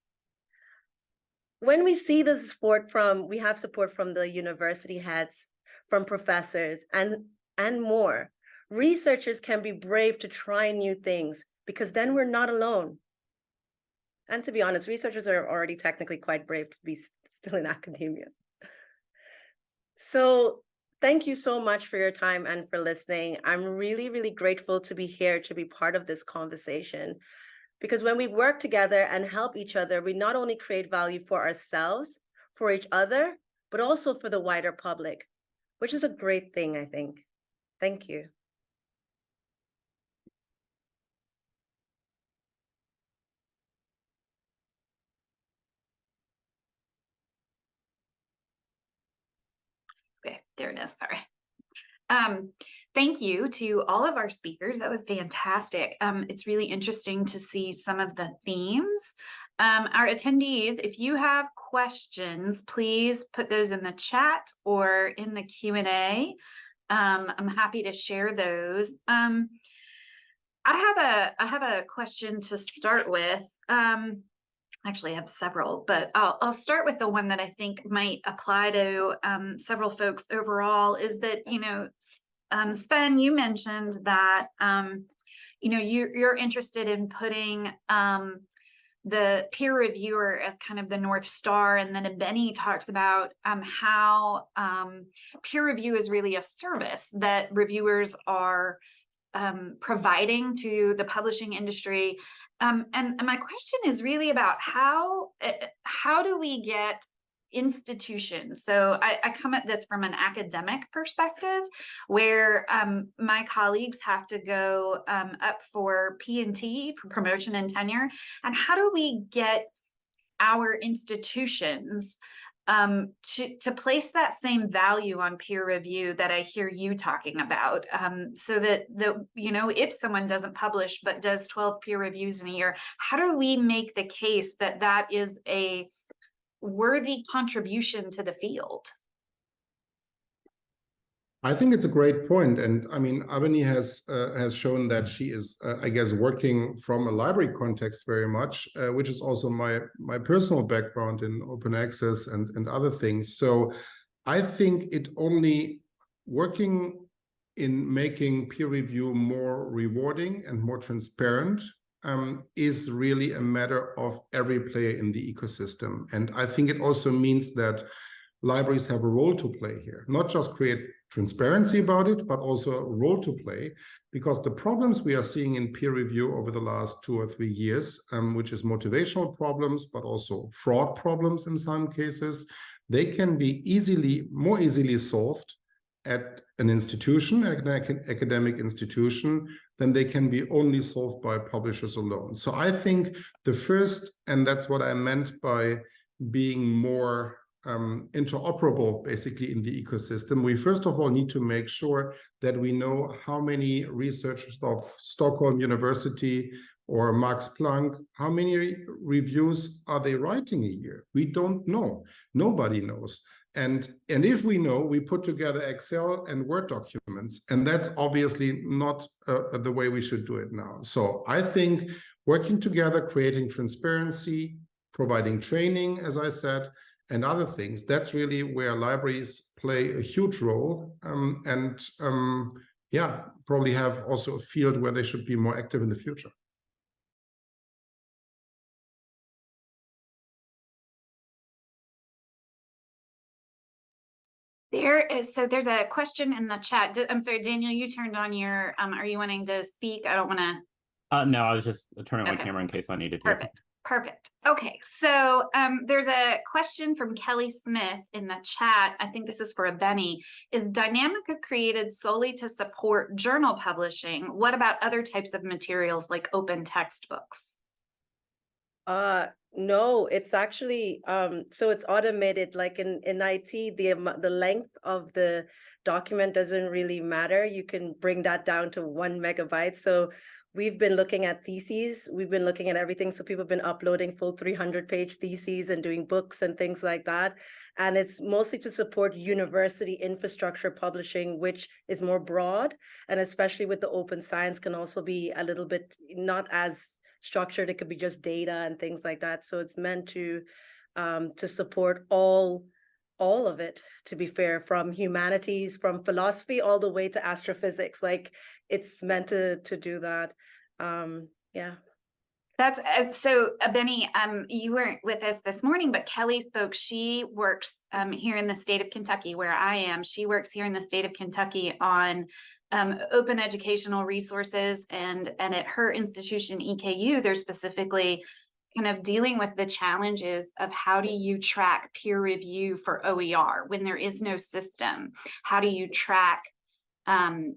Speaker 6: When we see the support we have support from the university heads, from professors, and more, researchers can be brave to try new things because then we're not alone. And to be honest, researchers are already technically quite brave to be still in academia. So thank you so much for your time and for listening. I'm really, really grateful to be here to be part of this conversation. Because when we work together and help each other, we not only create value for ourselves, for each other, but also for the wider public, which is a great thing, I think. Thank you.
Speaker 1: Okay, there it is, sorry. Thank you to all of our speakers. That was fantastic. It's really interesting to see some of the themes. Our attendees, if you have questions, please put those in the chat or in the Q&A. I'm happy to share those. I have a question to start with. actually have several, but I'll start with the one that I think might apply to several folks overall, is that, you know, Sven, you mentioned that, you know, you're interested in putting the peer reviewer as kind of the North Star. And then Benny talks about how peer review is really a service that reviewers are providing to the publishing industry. And my question is really about how do we get institutions? So I come at this from an academic perspective, where my colleagues have to go up for P&T, for promotion and tenure. And how do we get our institutions to place that same value on peer review that I hear you talking about, so that you know, if someone doesn't publish but does 12 peer reviews in a year, how do we make the case that that is a worthy contribution to the field?
Speaker 5: I think it's a great point, and I mean, Abani has shown that she is, I guess, working from a library context very much, which is also my personal background in open access and other things. So I think it only working in making peer review more rewarding and more transparent is really a matter of every player in the ecosystem. And I think it also means that libraries have a role to play here, not just create transparency about it, but also a role to play, because the problems we are seeing in peer review over the last 2 or 3 years, which is motivational problems, but also fraud problems in some cases, they can be more easily solved at an institution, an academic institution, than they can be only solved by publishers alone. So I think the first, and that's what I meant by being more interoperable basically in the ecosystem, we first of all need to make sure that we know how many researchers of Stockholm University or Max Planck, how many reviews are they writing a year? We don't know. Nobody knows. And if we know, we put together Excel and Word documents, and that's obviously not the way we should do it now. So I think working together, creating transparency, providing training, as I said, and other things, that's really where libraries play a huge role, yeah, probably have also a field where they should be more active in the future.
Speaker 1: There's a question in the chat. I'm sorry, Daniel, you turned on your, are you wanting to speak? I don't want to.
Speaker 3: No, I was just turning on my
Speaker 1: Okay.
Speaker 3: camera in case I needed to.
Speaker 1: Perfect. Perfect. Okay, so there's a question from Kelly Smith in the chat. I think this is for a Benny. Is Dynamica created solely to support journal publishing? What about other types of materials like open textbooks?
Speaker 6: No, it's actually so it's automated. Like in IT, the length of the document doesn't really matter. You can bring that down to 1 megabyte. So we've been looking at theses. We've been looking at everything. So people have been uploading full 300-page theses and doing books and things like that. And it's mostly to support university infrastructure publishing, which is more broad. And especially with the open science can also be a little bit not as structured. It could be just data and things like that. So it's meant to support all of it, to be fair, from humanities, from philosophy, all the way to astrophysics. Like it's meant to do that. Yeah.
Speaker 1: That's so Benny, you weren't with us this morning, but Kelly spoke. She works here in the state of Kentucky, where I am. She works here in the state of Kentucky on open educational resources, and at her institution, EKU, they're specifically kind of dealing with the challenges of how do you track peer review for OER when there is no system? How do you track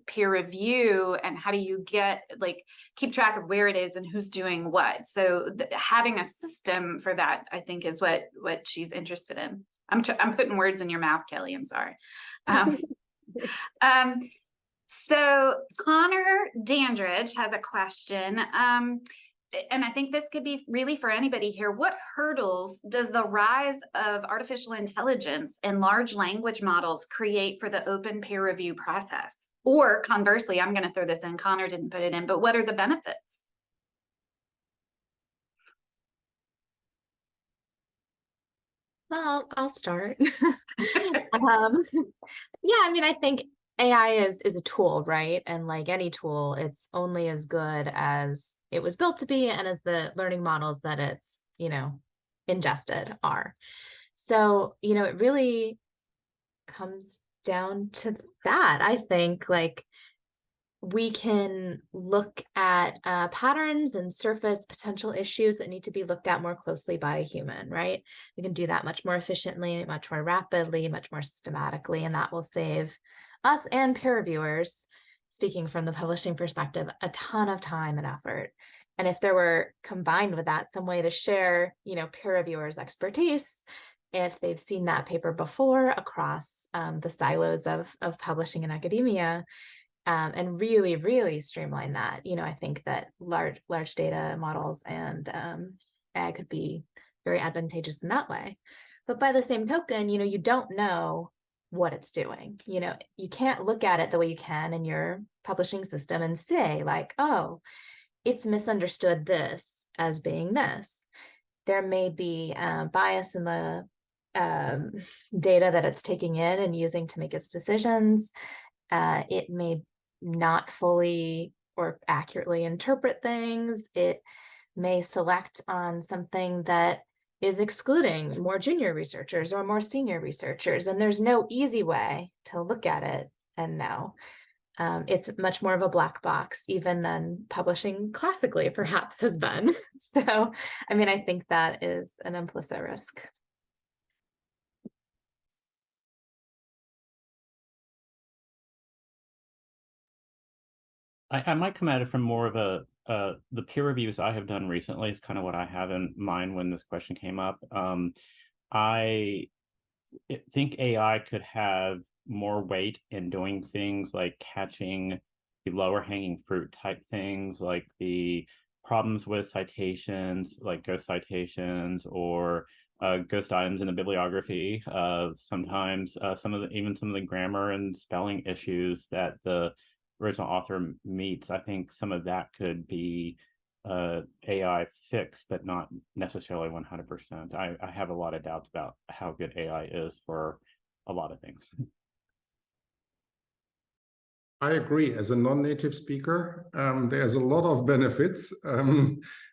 Speaker 1: peer review, and how do you keep track of where it is and who's doing what? So having a system for that, I think, is what she's interested in. I'm putting words in your mouth, Kelly. I'm sorry. So Connor Dandridge has a question. And I think this could be really for anybody here. What hurdles does the rise of artificial intelligence and large language models create for the open peer review process? Or conversely, I'm going to throw this in, Connor didn't put it in, but what are the benefits?
Speaker 4: Well, I'll start. Yeah, I mean, I think AI is a tool, right? And like any tool, it's only as good as it was built to be and as the learning models that it's, ingested are. So, it really comes down to that. I think like we can look at patterns and surface potential issues that need to be looked at more closely by a human, right? We can do that much more efficiently, much more rapidly, much more systematically, and that will save us and peer reviewers, speaking from the publishing perspective, a ton of time and effort. And if there were combined with that some way to share, peer reviewers' expertise, if they've seen that paper before across the silos of publishing in academia, and really, really streamline that. I think that large data models and AI could be very advantageous in that way. But by the same token, you don't know what it's doing. You can't look at it the way you can in your publishing system and say like, oh, it's misunderstood this as being this. There may be bias in the data that it's taking in and using to make its decisions. It may not fully or accurately interpret things. It may select on something that is excluding more junior researchers or more senior researchers. And there's no easy way to look at it and know. It's much more of a black box even than publishing classically perhaps has been. So, I mean, I think that is an implicit risk.
Speaker 3: I might come at it from more of the peer reviews I have done recently is kind of what I have in mind when this question came up. I think AI could have more weight in doing things like catching the lower hanging fruit type things, like the problems with citations, like ghost citations or ghost items in the bibliography. Sometimes some of the grammar and spelling issues that the original author meets. I think some of that could be AI fixed, but not necessarily 100%. I have a lot of doubts about how good AI is for a lot of things.
Speaker 5: I agree. As a non-native speaker, there's a lot of benefits,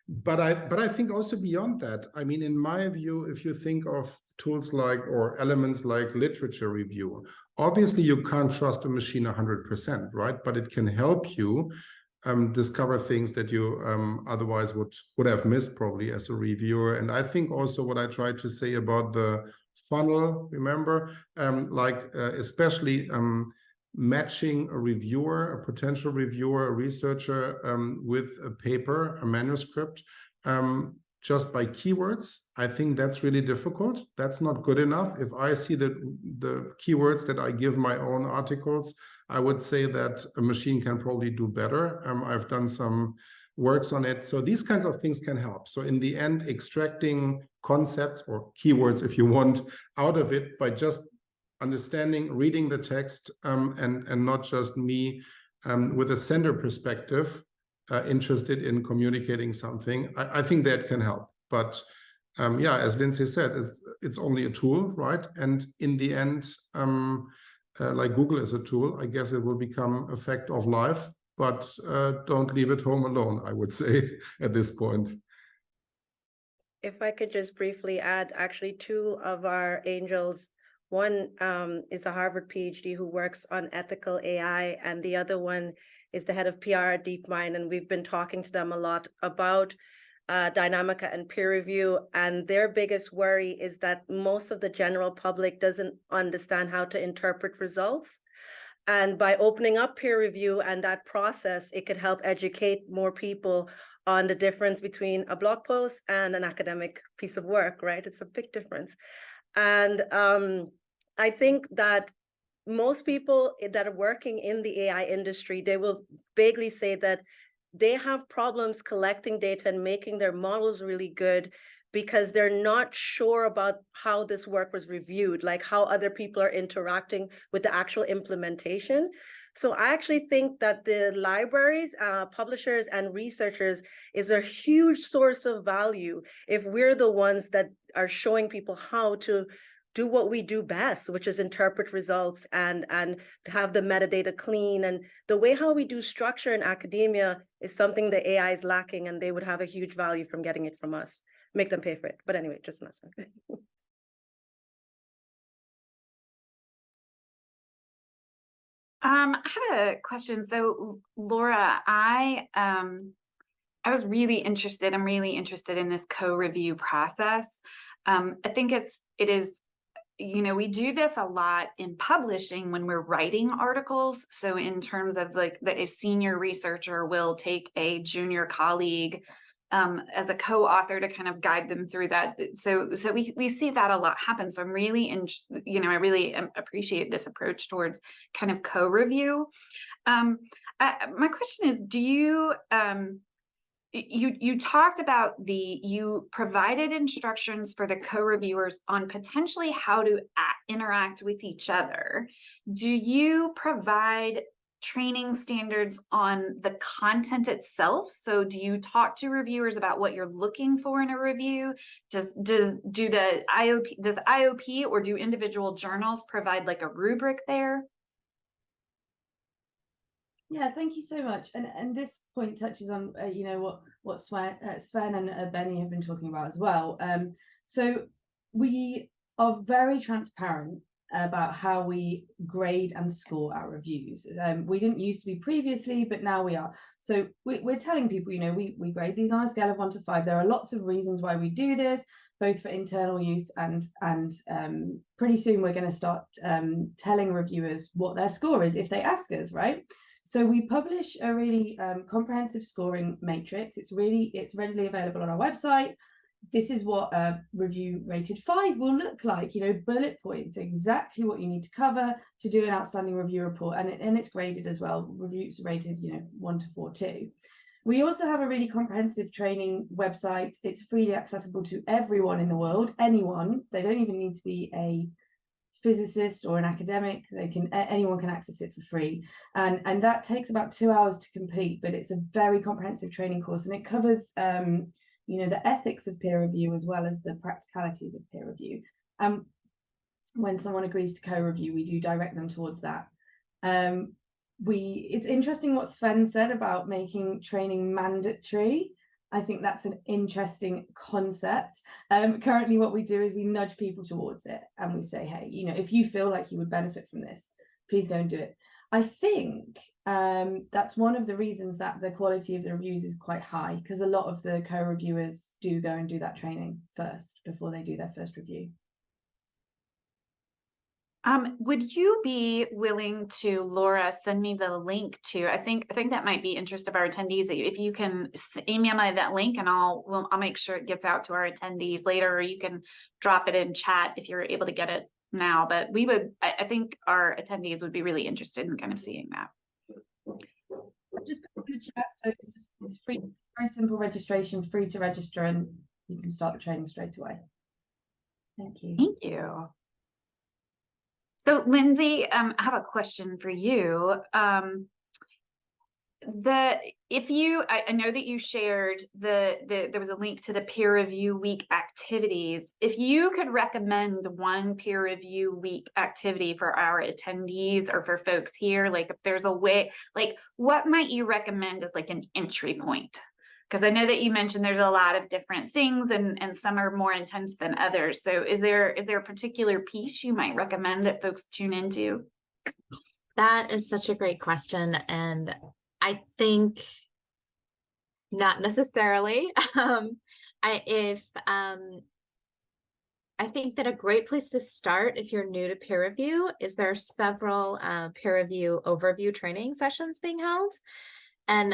Speaker 5: but I think also beyond that. I mean, in my view, if you think of tools like or elements like literature review, obviously you can't trust a machine 100%, right? But it can help you discover things that you otherwise would have missed probably as a reviewer. And I think also what I tried to say about the funnel, remember, especially matching a reviewer, a potential reviewer, a researcher with a paper, a manuscript, just by keywords. I think that's really difficult. That's not good enough. If I see the keywords that I give my own articles, I would say that a machine can probably do better. I've done some works on it. So these kinds of things can help. So in the end, extracting concepts or keywords, if you want, out of it by just understanding, reading the text, and not just me with a sender perspective, interested in communicating something. I think that can help. But yeah, as Lindsay said, it's only a tool, right? And in the end, like Google is a tool, I guess it will become a fact of life, but don't leave it home alone, I would say, at this point.
Speaker 6: If I could just briefly add, actually, two of our angels. One is a Harvard PhD who works on ethical AI, and the other one is the head of PR at DeepMind. And we've been talking to them a lot about Dynamica and peer review. And their biggest worry is that most of the general public doesn't understand how to interpret results. And by opening up peer review and that process, it could help educate more people on the difference between a blog post and an academic piece of work, right? It's a big difference. And I think that most people that are working in the AI industry, they will vaguely say that they have problems collecting data and making their models really good because they're not sure about how this work was reviewed, like how other people are interacting with the actual implementation. So I actually think that the libraries, publishers, and researchers is a huge source of value if we're the ones that are showing people how to do what we do best, which is interpret results and have the metadata clean. And the way how we do structure in academia is something the AI is lacking, and they would have a huge value from getting it from us. Make them pay for it. But anyway, just an answer.
Speaker 1: I have a question. So Laura, I was really interested. I'm really interested in this co-review process. I think it is, you know, we do this a lot in publishing when we're writing articles. So in terms of like a senior researcher will take a junior colleague as a co-author to kind of guide them through that. So we see that a lot happen. So I'm really, you know, I really appreciate this approach towards kind of co-review. My question is, do you, you talked about you provided instructions for the co-reviewers on potentially how to interact with each other. Do you provide training standards on the content itself? So do you talk to reviewers about what you're looking for in a review? Do the IOP or do individual journals provide like a rubric there?
Speaker 2: Yeah, thank you so much. And this point touches on you know what Sven and Benny have been talking about as well. So we are very transparent about how we grade and score our reviews. We didn't used to be previously, but now we are. So we're telling people, you know, we grade these on a scale of 1 to 5. There are lots of reasons why we do this, both for internal use and pretty soon we're going to start telling reviewers what their score is if they ask us, right? So we publish a really comprehensive scoring matrix. It's readily available on our website. This is what a review rated 5 will look like, you know, bullet points, exactly what you need to cover to do an outstanding review report. And it's graded as well. Reviews rated, you know, 1 to 4 too. We also have a really comprehensive training website. It's freely accessible to everyone in the world, anyone. They don't even need to be a physicist or an academic. Anyone can access it for free, and that takes about 2 hours to complete, but it's a very comprehensive training course, and it covers you know, the ethics of peer review as well as the practicalities of peer review. When someone agrees to co-review, we do direct them towards that. It's interesting what Sven said about making training mandatory. I think that's an interesting concept. Currently what we do is we nudge people towards it and we say, hey, you know, if you feel like you would benefit from this, please go and do it. I think that's one of the reasons that the quality of the reviews is quite high, because a lot of the co-reviewers do go and do that training first before they do their first review.
Speaker 1: Would you be willing to, Laura, send me the link to, I think that might be interest of our attendees. If you can email me that link and I'll make sure it gets out to our attendees later, or you can drop it in chat if you're able to get it now. But I think our attendees would be really interested in kind of seeing that.
Speaker 2: Just put in the chat, so it's free, it's very simple registration, free to register, and you can start the training straight away. Thank you.
Speaker 1: Thank you. So Lindsay, I have a question for you. I know that you shared there was a link to the peer review week activities. If you could recommend one peer review week activity for our attendees or for folks here, like if there's a way, like what might you recommend as like an entry point? Because I know that you mentioned there's a lot of different things and some are more intense than others. So is there a particular piece you might recommend that folks tune into?
Speaker 4: That is such a great question. And I think not necessarily. I think that a great place to start if you're new to peer review is there are several peer review overview training sessions being held. And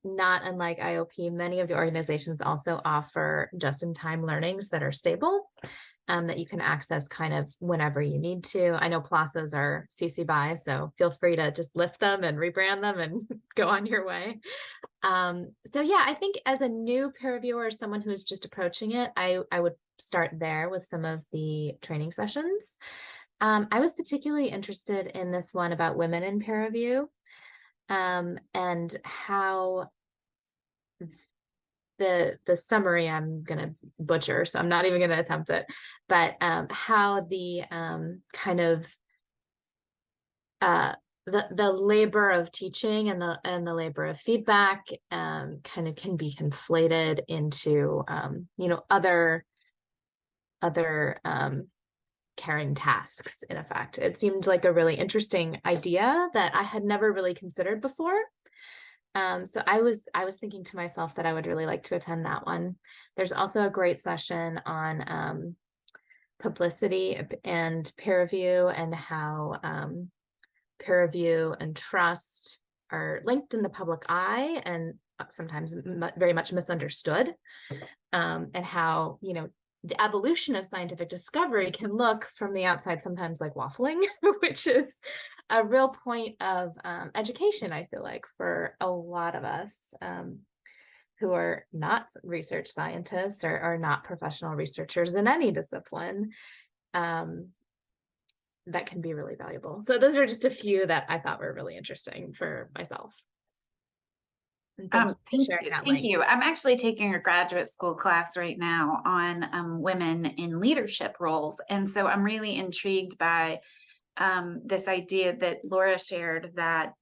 Speaker 4: not unlike IOP, many of the organizations also offer just-in-time learnings that are stable, that you can access kind of whenever you need to. I know PLASAs are CC BY, so feel free to just lift them and rebrand them and go on your way. So yeah, I think as a new peer reviewer or someone who's just approaching it, I would start there with some of the training sessions. I was particularly interested in this one about women in peer review. And how the summary I'm gonna butcher, so I'm not even gonna attempt it, but how the kind of the labor of teaching and the labor of feedback kind of can be conflated into other caring tasks. In effect, it seemed like a really interesting idea that I had never really considered before. So I was thinking to myself that I would really like to attend that one. There's also a great session on publicity and peer review, and how peer review and trust are linked in the public eye and sometimes very much misunderstood, and how, the evolution of scientific discovery can look from the outside sometimes like waffling, which is a real point of education, I feel like, for a lot of us who are not research scientists or are not professional researchers in any discipline. That can be really valuable. So those are just a few that I thought were really interesting for myself.
Speaker 1: Thank you. I'm actually taking a graduate school class right now on women in leadership roles. And so I'm really intrigued by this idea that Laura shared, that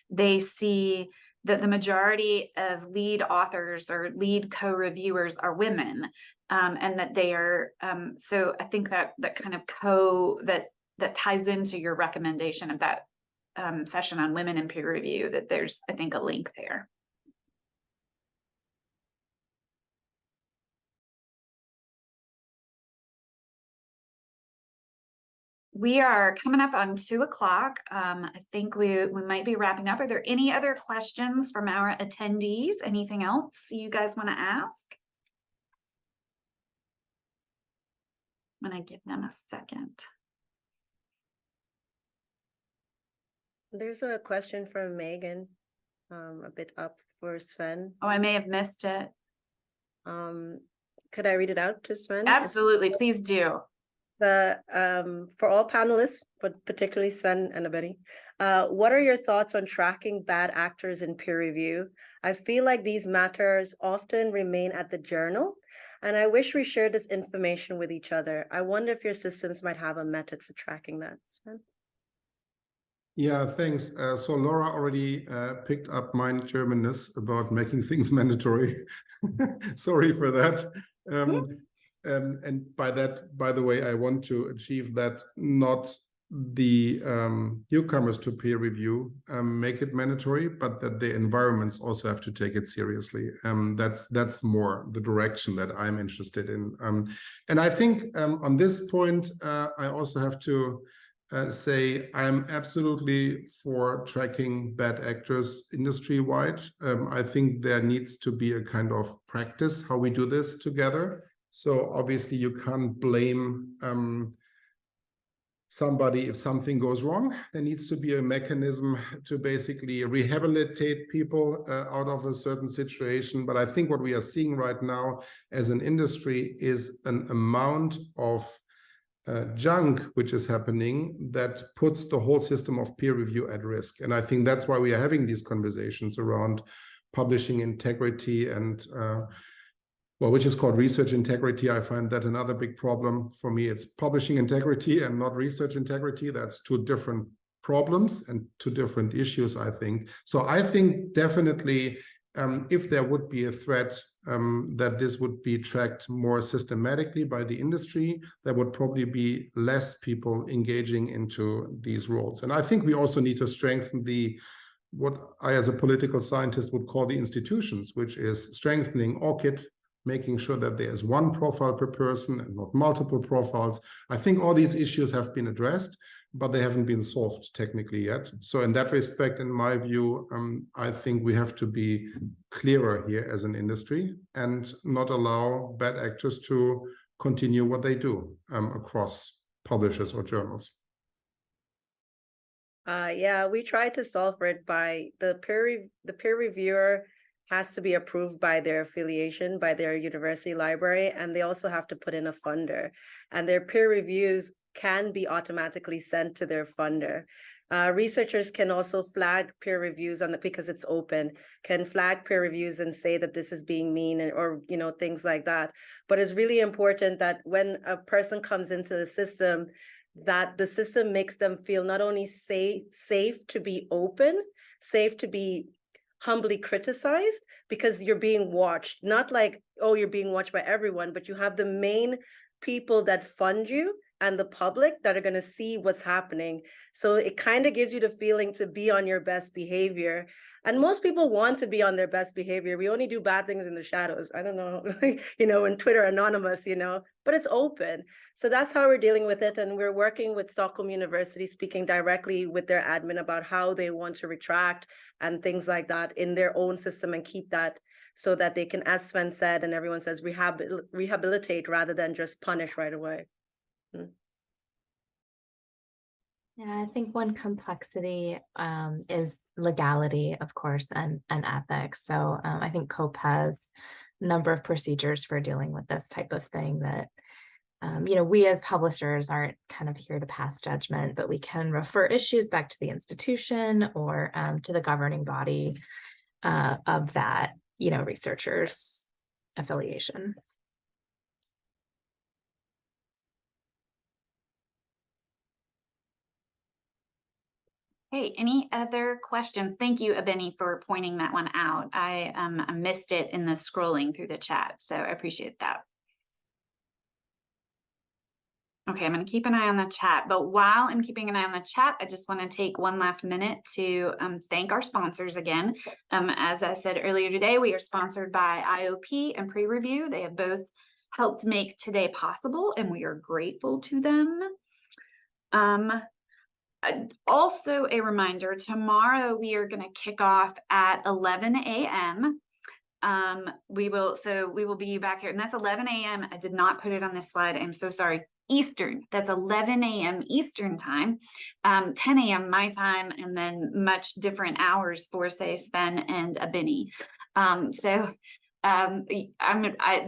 Speaker 1: they see that the majority of lead authors or lead co-reviewers are women, and that they are, so I think that kind of that ties into your recommendation of that session on women in peer review, that there's, I think, a link there. We are coming up on 2 o'clock. I think we might be wrapping up. Are there any other questions from our attendees? Anything else you guys want to ask? I'm going to give them a second.
Speaker 6: There's a question from Megan, a bit up for Sven.
Speaker 1: Oh, I may have missed it.
Speaker 6: Could I read it out to Sven?
Speaker 1: Absolutely, please do.
Speaker 6: For all panelists, but particularly Sven and Abedi, what are your thoughts on tracking bad actors in peer review? I feel like these matters often remain at the journal, and I wish we shared this information with each other. I wonder if your systems might have a method for tracking that, Sven.
Speaker 5: Yeah, thanks. So Laura already picked up my Germanness about making things mandatory. Sorry for that. And by that, by the way, I want to achieve that not the newcomers to peer review make it mandatory, but that the environments also have to take it seriously. That's more the direction that I'm interested in. And I think on this point, I also have to say I'm absolutely for tracking bad actors industry-wide. I think there needs to be a kind of practice how we do this together. So obviously you can't blame somebody if something goes wrong. There needs to be a mechanism to basically rehabilitate people out of a certain situation. But I think what we are seeing right now as an industry is an amount of junk which is happening that puts the whole system of peer review at risk. And I think that's why we are having these conversations around publishing integrity and which is called research integrity. I find that another big problem for me. It's publishing integrity and not research integrity. That's two different problems and two different issues, I think. So I think definitely if there would be a threat that this would be tracked more systematically by the industry, there would probably be less people engaging into these roles. And I think we also need to strengthen what I, as a political scientist, would call the institutions, which is strengthening ORCID, making sure that there is one profile per person and not multiple profiles. I think all these issues have been addressed, but they haven't been solved technically yet. So in that respect, in my view, I think we have to be clearer here as an industry and not allow bad actors to continue what they do across publishers or journals.
Speaker 6: Yeah, we try to solve for it by the peer reviewer has to be approved by their affiliation, by their university library, and they also have to put in a funder. And their peer reviews can be automatically sent to their funder. Researchers can also flag peer reviews on because it's open, can flag peer reviews and say that this is being mean or things like that. But it's really important that when a person comes into the system, that the system makes them feel not only safe to be open, safe to be humbly criticized, because you're being watched, not like, oh, you're being watched by everyone, but you have the main people that fund you and the public that are going to see what's happening. So it kind of gives you the feeling to be on your best behavior. And most people want to be on their best behavior. We only do bad things in the shadows. I don't know, in Twitter anonymous, but it's open. So that's how we're dealing with it. And we're working with Stockholm University, speaking directly with their admin about how they want to retract and things like that in their own system and keep that so that they can, as Sven said, and everyone says, rehabilitate rather than just punish right away.
Speaker 4: Yeah, I think one complexity is legality, of course, and ethics. So I think COPE has a number of procedures for dealing with this type of thing that, we as publishers aren't kind of here to pass judgment, but we can refer issues back to the institution or to the governing body of that, researcher's affiliation.
Speaker 1: Hey, any other questions? Thank you, Abeni, for pointing that one out. I missed it in the scrolling through the chat, so I appreciate that. Okay, I'm going to keep an eye on the chat, but while I'm keeping an eye on the chat, I just want to take one last minute to thank our sponsors again. As I said earlier today, we are sponsored by IOP and Pre-Review. They have both helped make today possible, and we are grateful to them. Also a reminder, tomorrow we are going to kick off at 11 a.m. We will be back here, and that's 11 a.m. I did not put it on this slide. I'm so sorry. Eastern. That's 11 a.m. Eastern time, 10 a.m. my time, and then much different hours for, say, Sven and Abeni.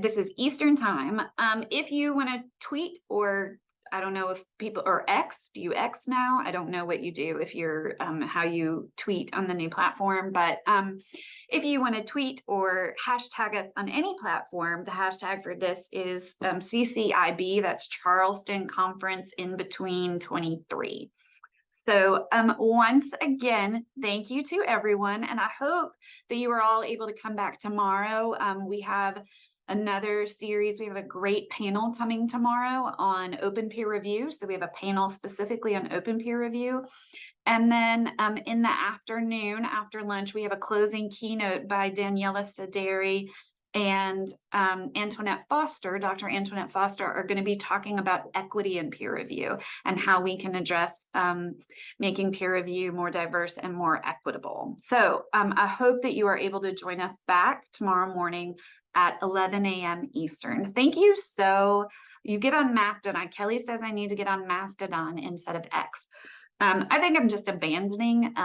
Speaker 1: This is Eastern time. If you want to tweet, or I don't know if people, or X, do you X now? I don't know what you do if you're how you tweet on the new platform, but if you want to tweet or hashtag us on any platform, the hashtag for this is CCIB, that's Charleston Conference in Between 23. So once again, thank you to everyone, and I hope that you are all able to come back tomorrow. We have another series. We have a great panel coming tomorrow on open peer review. So we have a panel specifically on open peer review. And then in the afternoon, after lunch, we have a closing keynote by Daniela Saderi and Antoinette Foster, Dr. Antoinette Foster, are going to be talking about equity in peer review and how we can address making peer review more diverse and more equitable. So I hope that you are able to join us back tomorrow morning at 11 a.m. Eastern. Thank you. So you get on Mastodon. Kelly says I need to get on Mastodon instead of X. I think I'm just abandoning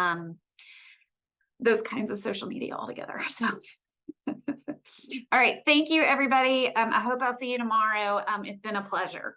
Speaker 1: those kinds of social media altogether. So, all right. Thank you, everybody. I hope I'll see you tomorrow. It's been a pleasure.